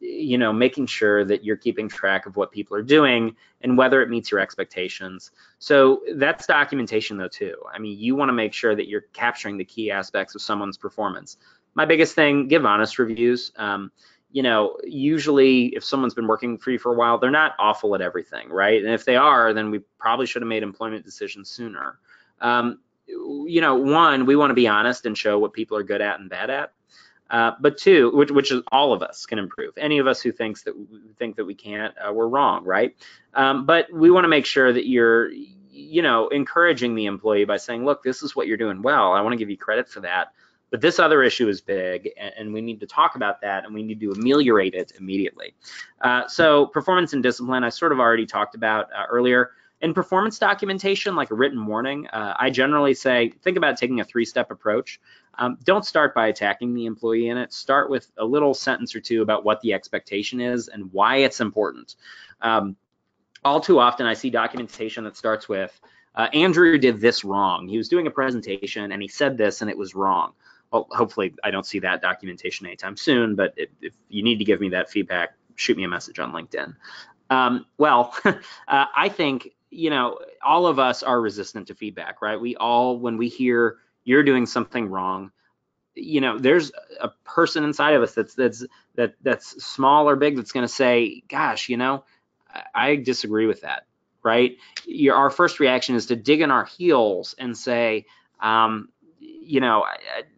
making sure that you're keeping track of what people are doing and whether it meets your expectations. So that's documentation though too. You want to make sure that you're capturing the key aspects of someone's performance. My biggest thing, give honest reviews. Usually if someone's been working for you for a while, they're not awful at everything, right? And if they are, then we probably should have made employment decisions sooner. One, we want to be honest and show what people are good at and bad at. But two, which is all of us can improve. Any of us who think that we can't, we're wrong, right? But we want to make sure that you're, encouraging the employee by saying, look, this is what you're doing well. I want to give you credit for that. But this other issue is big, and we need to talk about that, and we need to ameliorate it immediately. So performance and discipline, I sort of already talked about earlier. In performance documentation, like a written warning, I generally say, think about taking a 3-step approach. Don't start by attacking the employee in it. Start with a little sentence or two about what the expectation is and why it's important. All too often, I see documentation that starts with, Andrew did this wrong. He was doing a presentation, and he said this, and it was wrong. Well, hopefully I don't see that documentation anytime soon, but if you need to give me that feedback, shoot me a message on LinkedIn. I think, all of us are resistant to feedback, right? We all, when we hear you're doing something wrong, there's a person inside of us that's small or big that's going to say, gosh, I disagree with that, right? Our first reaction is to dig in our heels and say,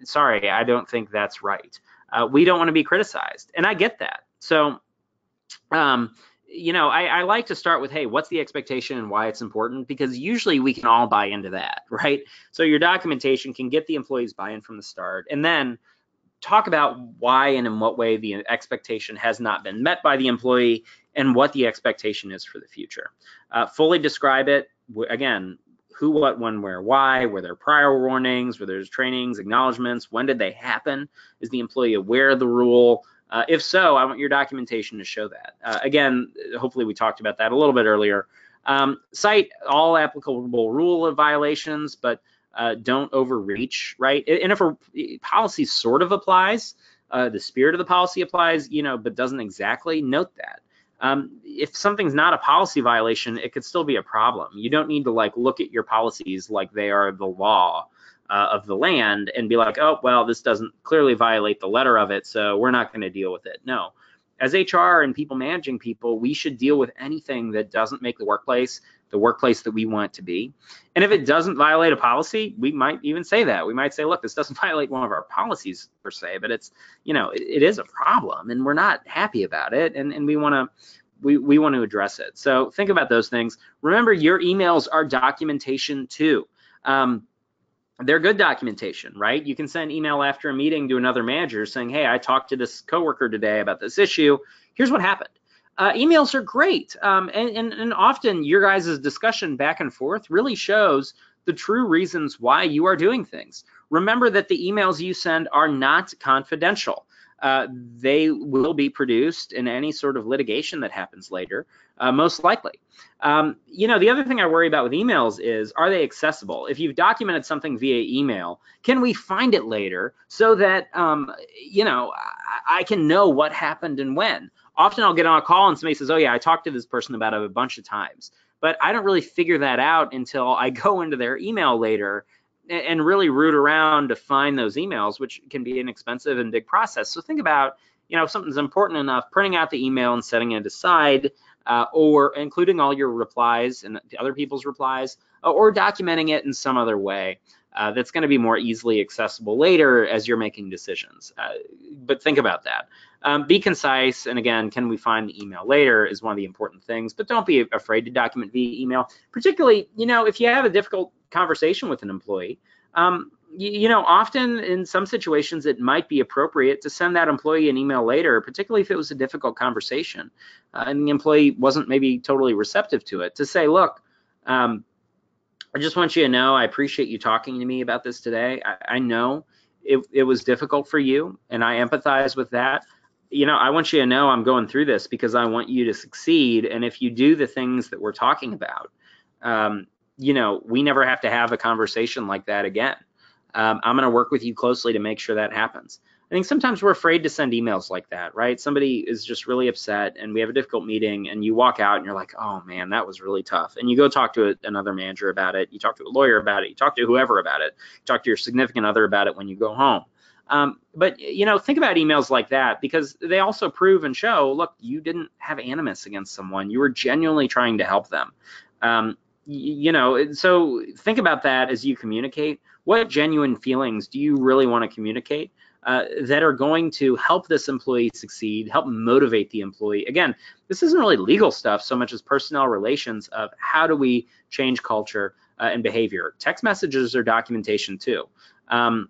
sorry, I don't think that's right. We don't want to be criticized, and I get that. So, I like to start with, hey, what's the expectation and why it's important? Because usually we can all buy into that, right? So your documentation can get the employees buy-in from the start, and then talk about why and in what way the expectation has not been met by the employee and what the expectation is for the future. Fully describe it. Again, who, what, when, where, why, were there prior warnings, were there trainings, acknowledgments, when did they happen? Is the employee aware of the rule? If so, I want your documentation to show that. Again, hopefully we talked about that a little bit earlier. Cite all applicable rule violations, but don't overreach, right? And if a policy sort of applies, the spirit of the policy applies, but doesn't exactly, note that. If something's not a policy violation, it could still be a problem. You don't need to look at your policies like they are the law of the land and be like, oh, well, this doesn't clearly violate the letter of it, so we're not going to deal with it. No. As HR and people managing people, we should deal with anything that doesn't make the workplace that we want it to be. And if it doesn't violate a policy, we might even say that. We might say, look, this doesn't violate one of our policies per se, but it's, it is a problem and we're not happy about it, and we want to address it. So think about those things. Remember, your emails are documentation too. they're good documentation, right? You can send email after a meeting to another manager saying, hey, I talked to this coworker today about this issue. Here's what happened. Emails are great. And often your guys' discussion back and forth really shows the true reasons why you are doing things. Remember that the emails you send are not confidential. They will be produced in any sort of litigation that happens later, most likely. The other thing I worry about with emails is, are they accessible? If you've documented something via email, can we find it later so that, I can know what happened and when? Often I'll get on a call and somebody says, oh yeah, I talked to this person about it a bunch of times, but I don't really figure that out until I go into their email later and really root around to find those emails, which can be an expensive and big process. So think about, if something's important enough, printing out the email and setting it aside, or including all your replies and other people's replies, or documenting it in some other way that's going to be more easily accessible later as you're making decisions. But think about that. Be concise, and again, can we find the email later is one of the important things, but don't be afraid to document via email, particularly, if you have a difficult conversation with an employee. Often in some situations it might be appropriate to send that employee an email later, particularly if it was a difficult conversation and the employee wasn't maybe totally receptive to it, to say, look, I just want you to know I appreciate you talking to me about this today. I know it was difficult for you, and I empathize with that. I want you to know I'm going through this because I want you to succeed, and if you do the things that we're talking about, we never have to have a conversation like that again. I'm going to work with you closely to make sure that happens. I think sometimes we're afraid to send emails like that, right? Somebody is just really upset and we have a difficult meeting and you walk out and you're like, oh man, that was really tough. And you go talk to another manager about it. You talk to a lawyer about it. You talk to whoever about it. You talk to your significant other about it when you go home. But think about emails like that, because they also prove and show, look, you didn't have animus against someone. You were genuinely trying to help them. So think about that as you communicate. What genuine feelings do you really want to communicate that are going to help this employee succeed, help motivate the employee? Again, this isn't really legal stuff so much as personnel relations of how do we change culture and behavior. Text messages are documentation too. Those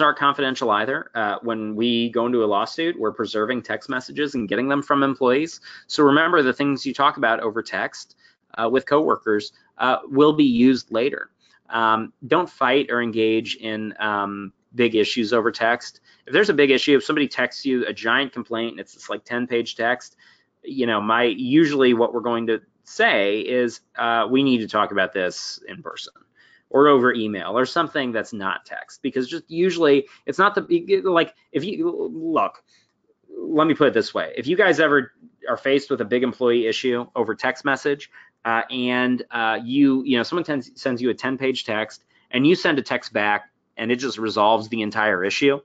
aren't confidential either. When we go into a lawsuit, we're preserving text messages and getting them from employees. So remember, the things you talk about over text with coworkers will be used later. Don't fight or engage in big issues over text. If there's a big issue, if somebody texts you a giant complaint and it's this like 10-page text, usually what we're going to say is we need to talk about this in person or over email or something that's not text, because just usually it's not if you look, let me put it this way. If you guys ever are faced with a big employee issue over text message and someone sends you a 10-page text and you send a text back and it just resolves the entire issue,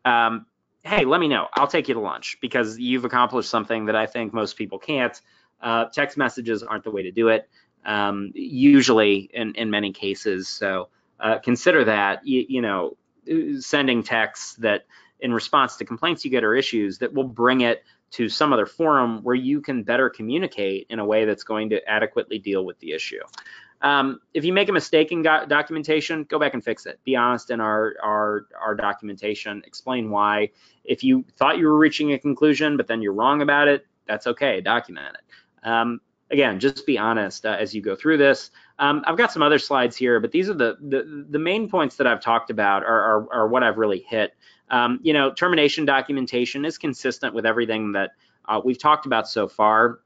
hey, let me know. I'll take you to lunch because you've accomplished something that I think most people can't. Text messages aren't the way to do it. Usually in many cases. So consider that, sending texts that in response to complaints you get or issues that will bring it to some other forum where you can better communicate in a way that's going to adequately deal with the issue. If you make a mistake in documentation, go back and fix it. Be honest in our documentation. Explain why. If you thought you were reaching a conclusion, but then you're wrong about it, that's okay. Document it. Again, just be honest as you go through this. I've got some other slides here, but these are the main points that I've talked about are what I've really hit. Termination documentation is consistent with everything that we've talked about so far.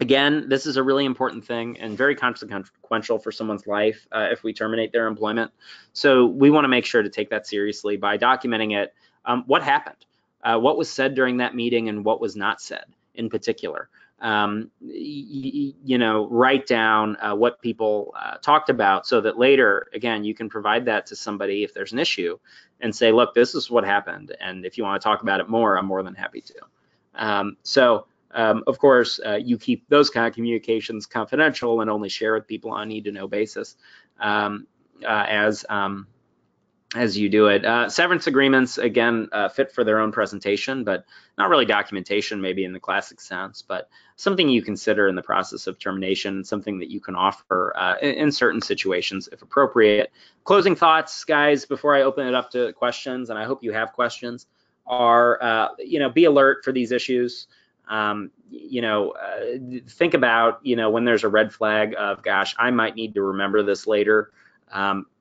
Again, this is a really important thing and very consequential for someone's life if we terminate their employment. So we want to make sure to take that seriously by documenting it. What happened? What was said during that meeting and what was not said in particular. Write down what people talked about so that later, again, you can provide that to somebody if there's an issue and say, look, this is what happened. And if you want to talk about it more, I'm more than happy to. Of course, you keep those kind of communications confidential and only share with people on a need-to-know basis as as you do it. Severance agreements, again, fit for their own presentation, but not really documentation, maybe in the classic sense, but something you consider in the process of termination, something that you can offer in certain situations if appropriate. Closing thoughts, guys, before I open it up to questions, and I hope you have questions, are, be alert for these issues. Think about, when there's a red flag of, gosh, I might need to remember this later.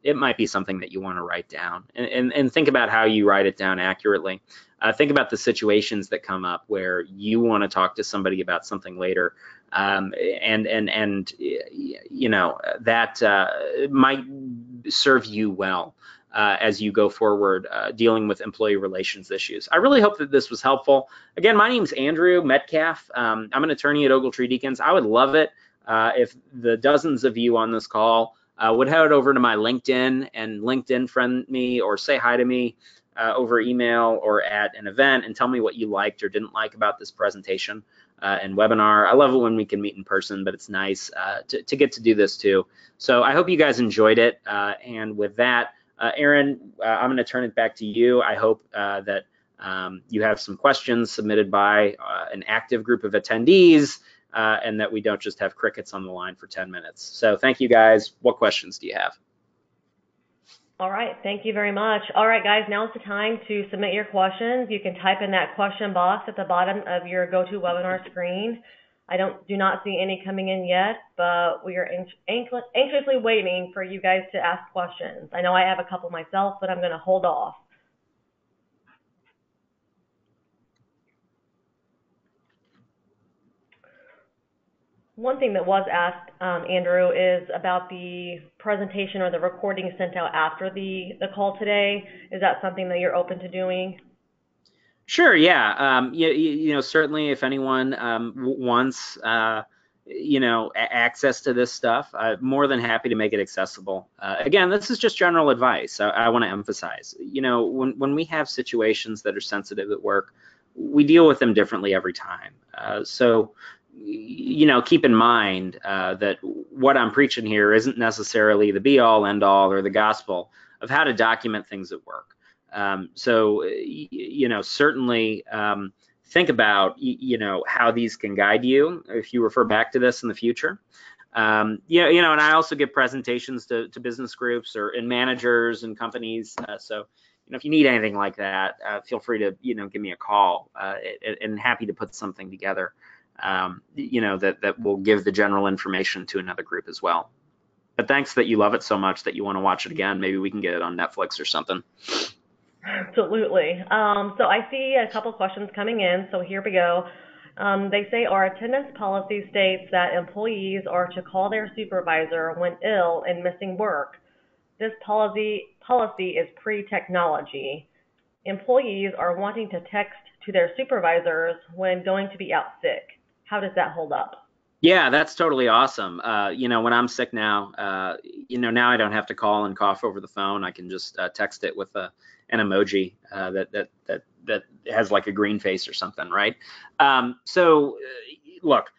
It might be something that you want to write down, and think about how you write it down accurately. Think about the situations that come up where you want to talk to somebody about something later, that might serve you well as you go forward dealing with employee relations issues. I really hope that this was helpful. Again, my name's Andrew Metcalf. I'm an attorney at Ogletree Deakins. I would love it if the dozens of you on this call would head over to my LinkedIn and LinkedIn friend me or say hi to me over email or at an event and tell me what you liked or didn't like about this presentation and webinar. I love it when we can meet in person, but it's nice to get to do this too. So I hope you guys enjoyed it. And with that, Aaron, I'm going to turn it back to you. I hope that you have some questions submitted by an active group of attendees and that we don't just have crickets on the line for 10 minutes. So thank you, guys. What questions do you have? All right, thank you very much. All right, guys, now is the time to submit your questions. You can type in that question box at the bottom of your GoToWebinar screen. I do not see any coming in yet, but we are anxiously waiting for you guys to ask questions. I know I have a couple myself, but I'm going to hold off. One thing that was asked, Andrew, is about the presentation or the recording sent out after the call today. Is that something that you're open to doing? Sure, yeah. Certainly if anyone wants, access to this stuff, I'm more than happy to make it accessible. Again, this is just general advice. I want to emphasize, when we have situations that are sensitive at work, we deal with them differently every time. So keep in mind that what I'm preaching here isn't necessarily the be-all, end-all, or the gospel of how to document things at work. Certainly think about, how these can guide you if you refer back to this in the future. And I also give presentations to business groups and managers and companies. So if you need anything like that, feel free to, give me a call and happy to put something together, that will give the general information to another group as well. But thanks that you love it so much that you want to watch it again. Maybe we can get it on Netflix or something. Absolutely. So I see a couple questions coming in, so here we go. They say our attendance policy states that employees are to call their supervisor when ill and missing work. This policy is pre-technology. Employees are wanting to text to their supervisors when going to be out sick. How does that hold up? Yeah, that's totally awesome. When I'm sick now, now I don't have to call and cough over the phone. I can just text it with an emoji that has like a green face or something, right? Look,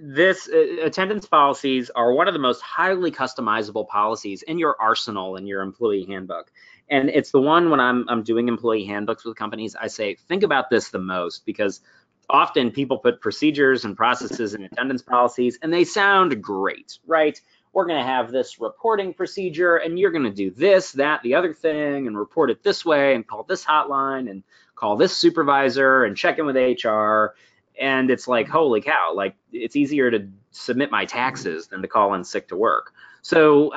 this attendance policies are one of the most highly customizable policies in your arsenal in your employee handbook. And it's the one when I'm doing employee handbooks with companies, I say, think about this the most, because often people put procedures and processes in attendance policies and they sound great, right? We're going to have this reporting procedure and you're going to do this, that, the other thing, and report it this way and call this hotline and call this supervisor and check in with HR. And it's like, holy cow, like it's easier to submit my taxes than to call in sick to work. So,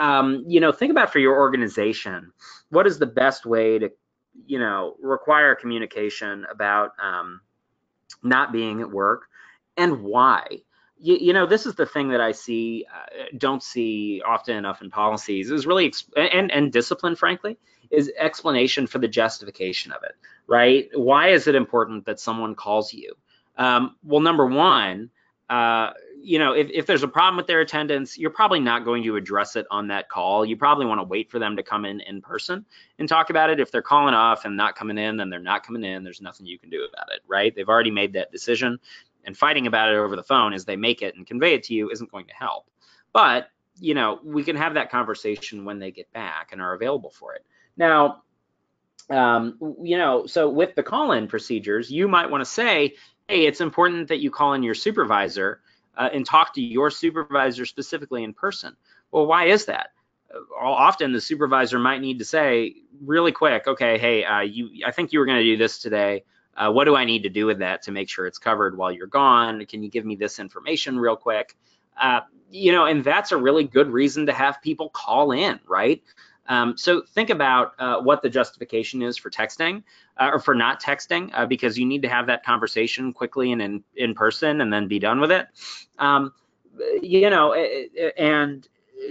think about for your organization, what is the best way to, require communication about not being at work and why? This is the thing that I don't see often enough in policies is really, and discipline, frankly, is explanation for the justification of it, right? Why is it important that someone calls you? Well, number one, if there's a problem with their attendance, you're probably not going to address it on that call. You probably want to wait for them to come in person and talk about it. If they're calling off and not coming in, then they're not coming in. There's nothing you can do about it, right? They've already made that decision, and fighting about it over the phone as they make it and convey it to you isn't going to help. But, we can have that conversation when they get back and are available for it. Now, So with the call-in procedures, you might want to say, hey, it's important that you call in your supervisor and talk to your supervisor specifically in person. Well, why is that? Often the supervisor might need to say really quick, okay, hey, I think you were going to do this today. What do I need to do with that to make sure it's covered while you're gone? Can you give me this information real quick? And that's a really good reason to have people call in, right? So think about what the justification is for texting or for not texting, because you need to have that conversation quickly and in person and then be done with it. And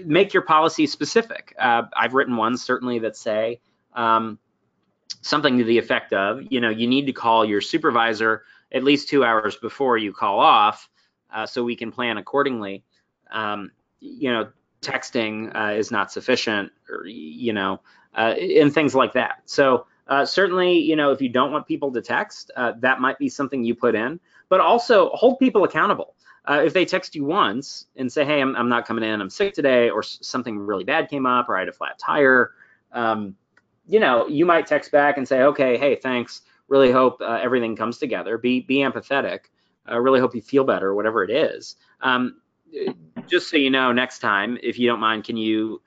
make your policy specific. I've written ones certainly that say something to the effect of, you need to call your supervisor at least 2 hours before you call off so we can plan accordingly. Texting is not sufficient, or, and things like that. So certainly, if you don't want people to text, that might be something you put in, but also hold people accountable. If they text you once and say, hey, I'm not coming in, I'm sick today, or something really bad came up, or I had a flat tire, you might text back and say, okay, hey, thanks, really hope everything comes together. Be empathetic. Really hope you feel better, whatever it is. Just so you know, next time, if you don't mind, can you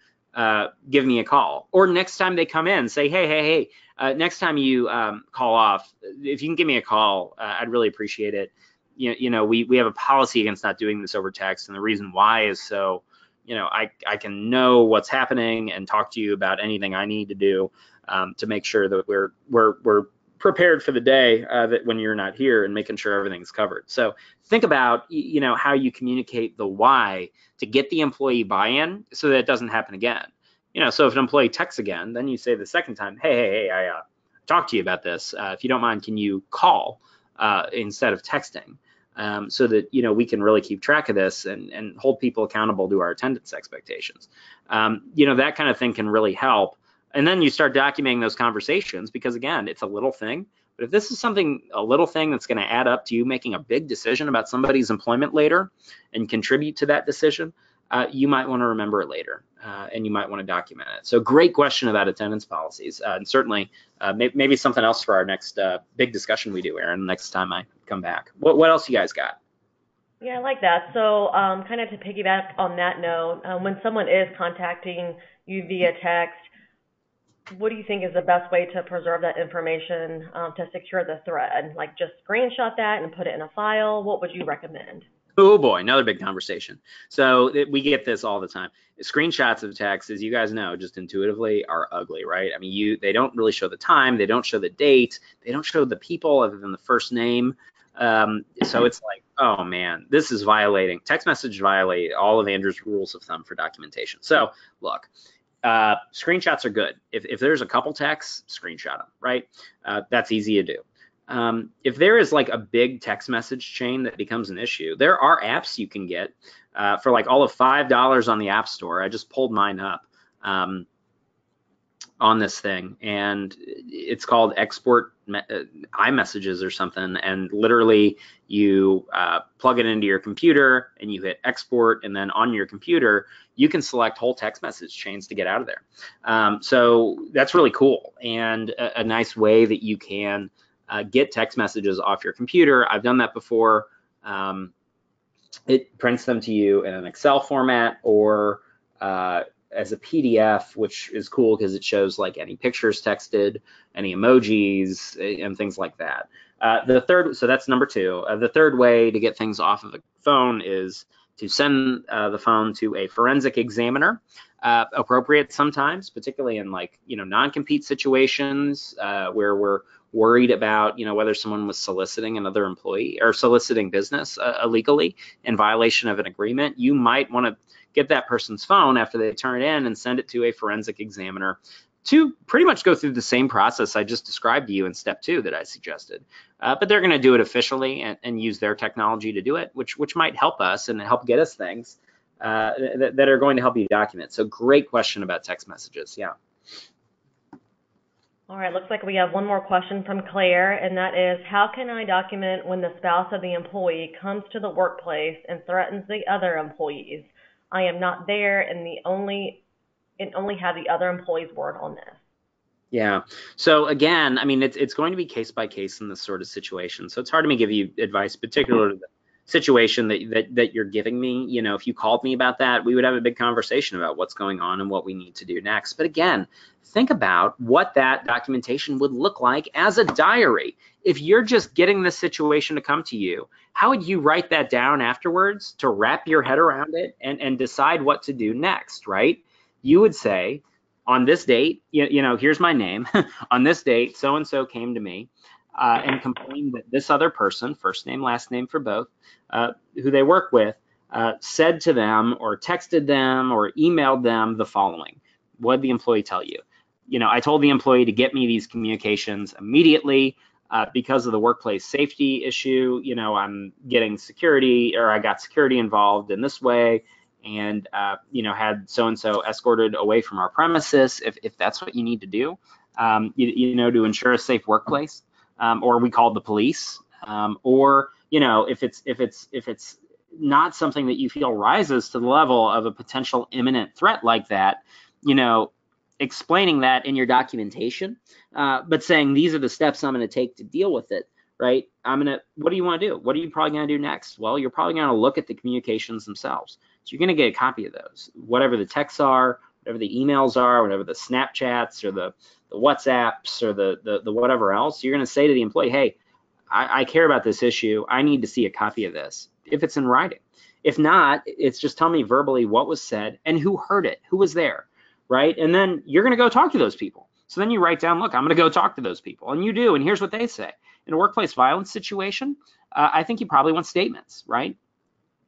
give me a call? Or next time they come in, say, hey, next time you call off, if you can give me a call, I'd really appreciate it. We have a policy against not doing this over text, and the reason why is so, I can know what's happening and talk to you about anything I need to do to make sure that we're prepared for the day that when you're not here, and making sure everything's covered. So think about how you communicate the why to get the employee buy-in so that it doesn't happen again. So if an employee texts again, then you say the second time, hey, I talked to you about this. If you don't mind, can you call instead of texting? So that we can really keep track of this and hold people accountable to our attendance expectations. That kind of thing can really help. And then you start documenting those conversations, because again, it's a little thing. But if this is a little thing that's going to add up to you making a big decision about somebody's employment later and contribute to that decision, you might want to remember it later, and you might want to document it. So great question about attendance policies, and certainly maybe something else for our next big discussion we do, Aaron, next time I come back. What else you guys got? Yeah, I like that. So kind of to piggyback on that note, when someone is contacting you via text, what do you think is the best way to preserve that information to secure the thread? Like just screenshot that and put it in a file? What would you recommend? Oh boy, another big conversation. So we get this all the time. Screenshots of text, as you guys know, just intuitively are ugly, right? I mean, they don't really show the time, they don't show the date, they don't show the people other than the first name. So it's like, oh man, this is text message violate all of Andrew's rules of thumb for documentation. So look, screenshots are good. If there's a couple texts, screenshot them, right? That's easy to do. If there is like a big text message chain that becomes an issue, there are apps you can get for like all of $5 on the App Store. I just pulled mine up on this thing, and it's called Export iMessages or something, and literally you plug it into your computer and you hit export, and then on your computer you can select whole text message chains to get out of there. So that's really cool, and a nice way that you can get text messages off your computer. I've done that before. It prints them to you in an Excel format or as a PDF, which is cool because it shows like any pictures texted, any emojis, and things like that. So that's number two. The third way to get things off of the phone is to send the phone to a forensic examiner. Appropriate sometimes, particularly in like non-compete situations where we're worried about whether someone was soliciting another employee or soliciting business illegally in violation of an agreement. You might want to get that person's phone after they turn it in and send it to a forensic examiner to pretty much go through the same process I just described to you in step 2 that I suggested. But they're going to do it officially and use their technology to do it, which might help us and help get us things that are going to help you document. So great question about text messages. Yeah. All right, looks like we have one more question from Claire, and that is, how can I document when the spouse of the employee comes to the workplace and threatens the other employees? I am not there and only have the other employee's word on this. Yeah. So again, I mean, it's going to be case by case in this sort of situation. So it's hard to me give you advice, particularly the situation that you're giving me. You know, if you called me about that, we would have a big conversation about what's going on and what we need to do next. But again, think about what that documentation would look like as a diary. If you're just getting this situation to come to you, how would you write that down afterwards to wrap your head around it and decide what to do next, right? You would say, on this date, here's my name. On this date, so and so came to me and complained that this other person, first name, last name for both, who they work with, said to them or texted them or emailed them the following. What did the employee tell you? I told the employee to get me these communications immediately because of the workplace safety issue. I'm getting security, or I got security involved in this way, and had so and so escorted away from our premises, if that's what you need to do, to ensure a safe workplace, or we called the police, or if it's not something that you feel rises to the level of a potential imminent threat like that, explaining that in your documentation, but saying these are the steps I'm going to take to deal with it. Right? What do you want to do? What are you probably going to do next? Well, you're probably going to look at the communications themselves. So you're going to get a copy of those, whatever the texts are, whatever the emails are, whatever the Snapchats or the WhatsApps or the whatever else. You're going to say to the employee, hey, I care about this issue. I need to see a copy of this, if it's in writing. If not, it's just tell me verbally what was said and who heard it, who was there, right? And then you're going to go talk to those people. So then you write down, look, I'm going to go talk to those people. And you do, and here's what they say. In a workplace violence situation, I think you probably want statements, right?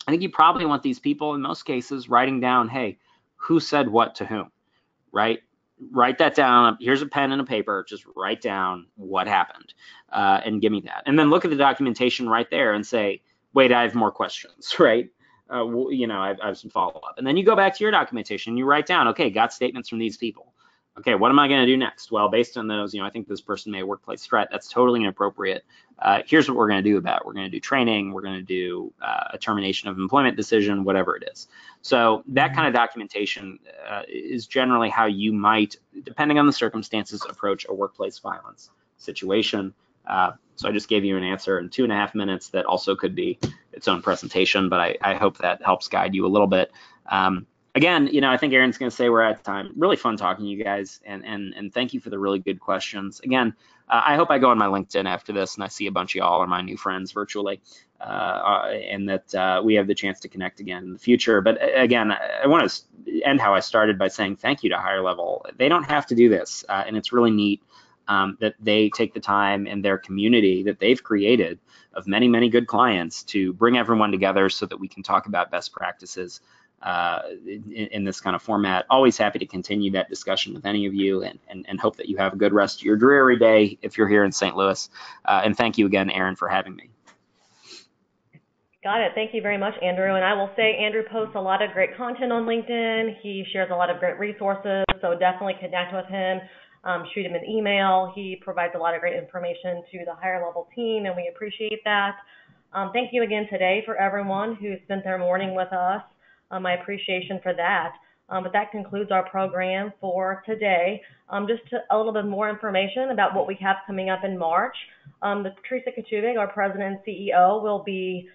I think you probably want these people, in most cases, writing down, hey, who said what to whom, right? Write that down. Here's a pen and a paper. Just write down what happened and give me that. And then look at the documentation right there and say, wait, I have more questions, right? I have some follow-up. And then you go back to your documentation and you write down, okay, got statements from these people. Okay, what am I going to do next? Well, based on those, I think this person made a workplace threat. That's totally inappropriate. Here's what we're going to do about it. We're going to do training. We're going to do a termination of employment decision, whatever it is. So that kind of documentation is generally how you might, depending on the circumstances, approach a workplace violence situation. So I just gave you an answer in 2.5 minutes that also could be its own presentation, but I hope that helps guide you a little bit. Again, I think Erin's going to say we're out of time. Really fun talking to you guys, and thank you for the really good questions. Again, I hope I go on my LinkedIn after this and I see a bunch of y'all are my new friends virtually, and that we have the chance to connect again in the future. But again, I want to end how I started by saying thank you to Higher Level. They don't have to do this, and it's really neat that they take the time in their community that they've created of many, many good clients to bring everyone together so that we can talk about best practices in this kind of format. Always happy to continue that discussion with any of you, and hope that you have a good rest of your dreary day if you're here in St. Louis. And thank you again, Erin, for having me. Got it. Thank you very much, Andrew. And I will say Andrew posts a lot of great content on LinkedIn. He shares a lot of great resources, so definitely connect with him. Shoot him an email. He provides a lot of great information to the Higher Level team, and we appreciate that. Thank you again today for everyone who spent their morning with us. My appreciation for that. But that concludes our program for today. Just a little bit more information about what we have coming up in March. Teresa Kochubik, our President and CEO, will be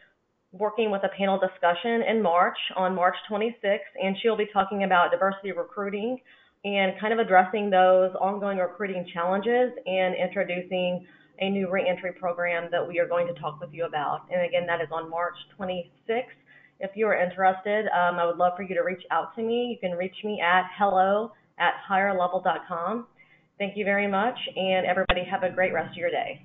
working with a panel discussion in March, on March 26th, and she'll be talking about diversity recruiting and kind of addressing those ongoing recruiting challenges and introducing a new reentry program that we are going to talk with you about. And again, that is on March 26th. If you are interested, I would love for you to reach out to me. You can reach me at hello@higherlevel.com. Thank you very much, and everybody have a great rest of your day.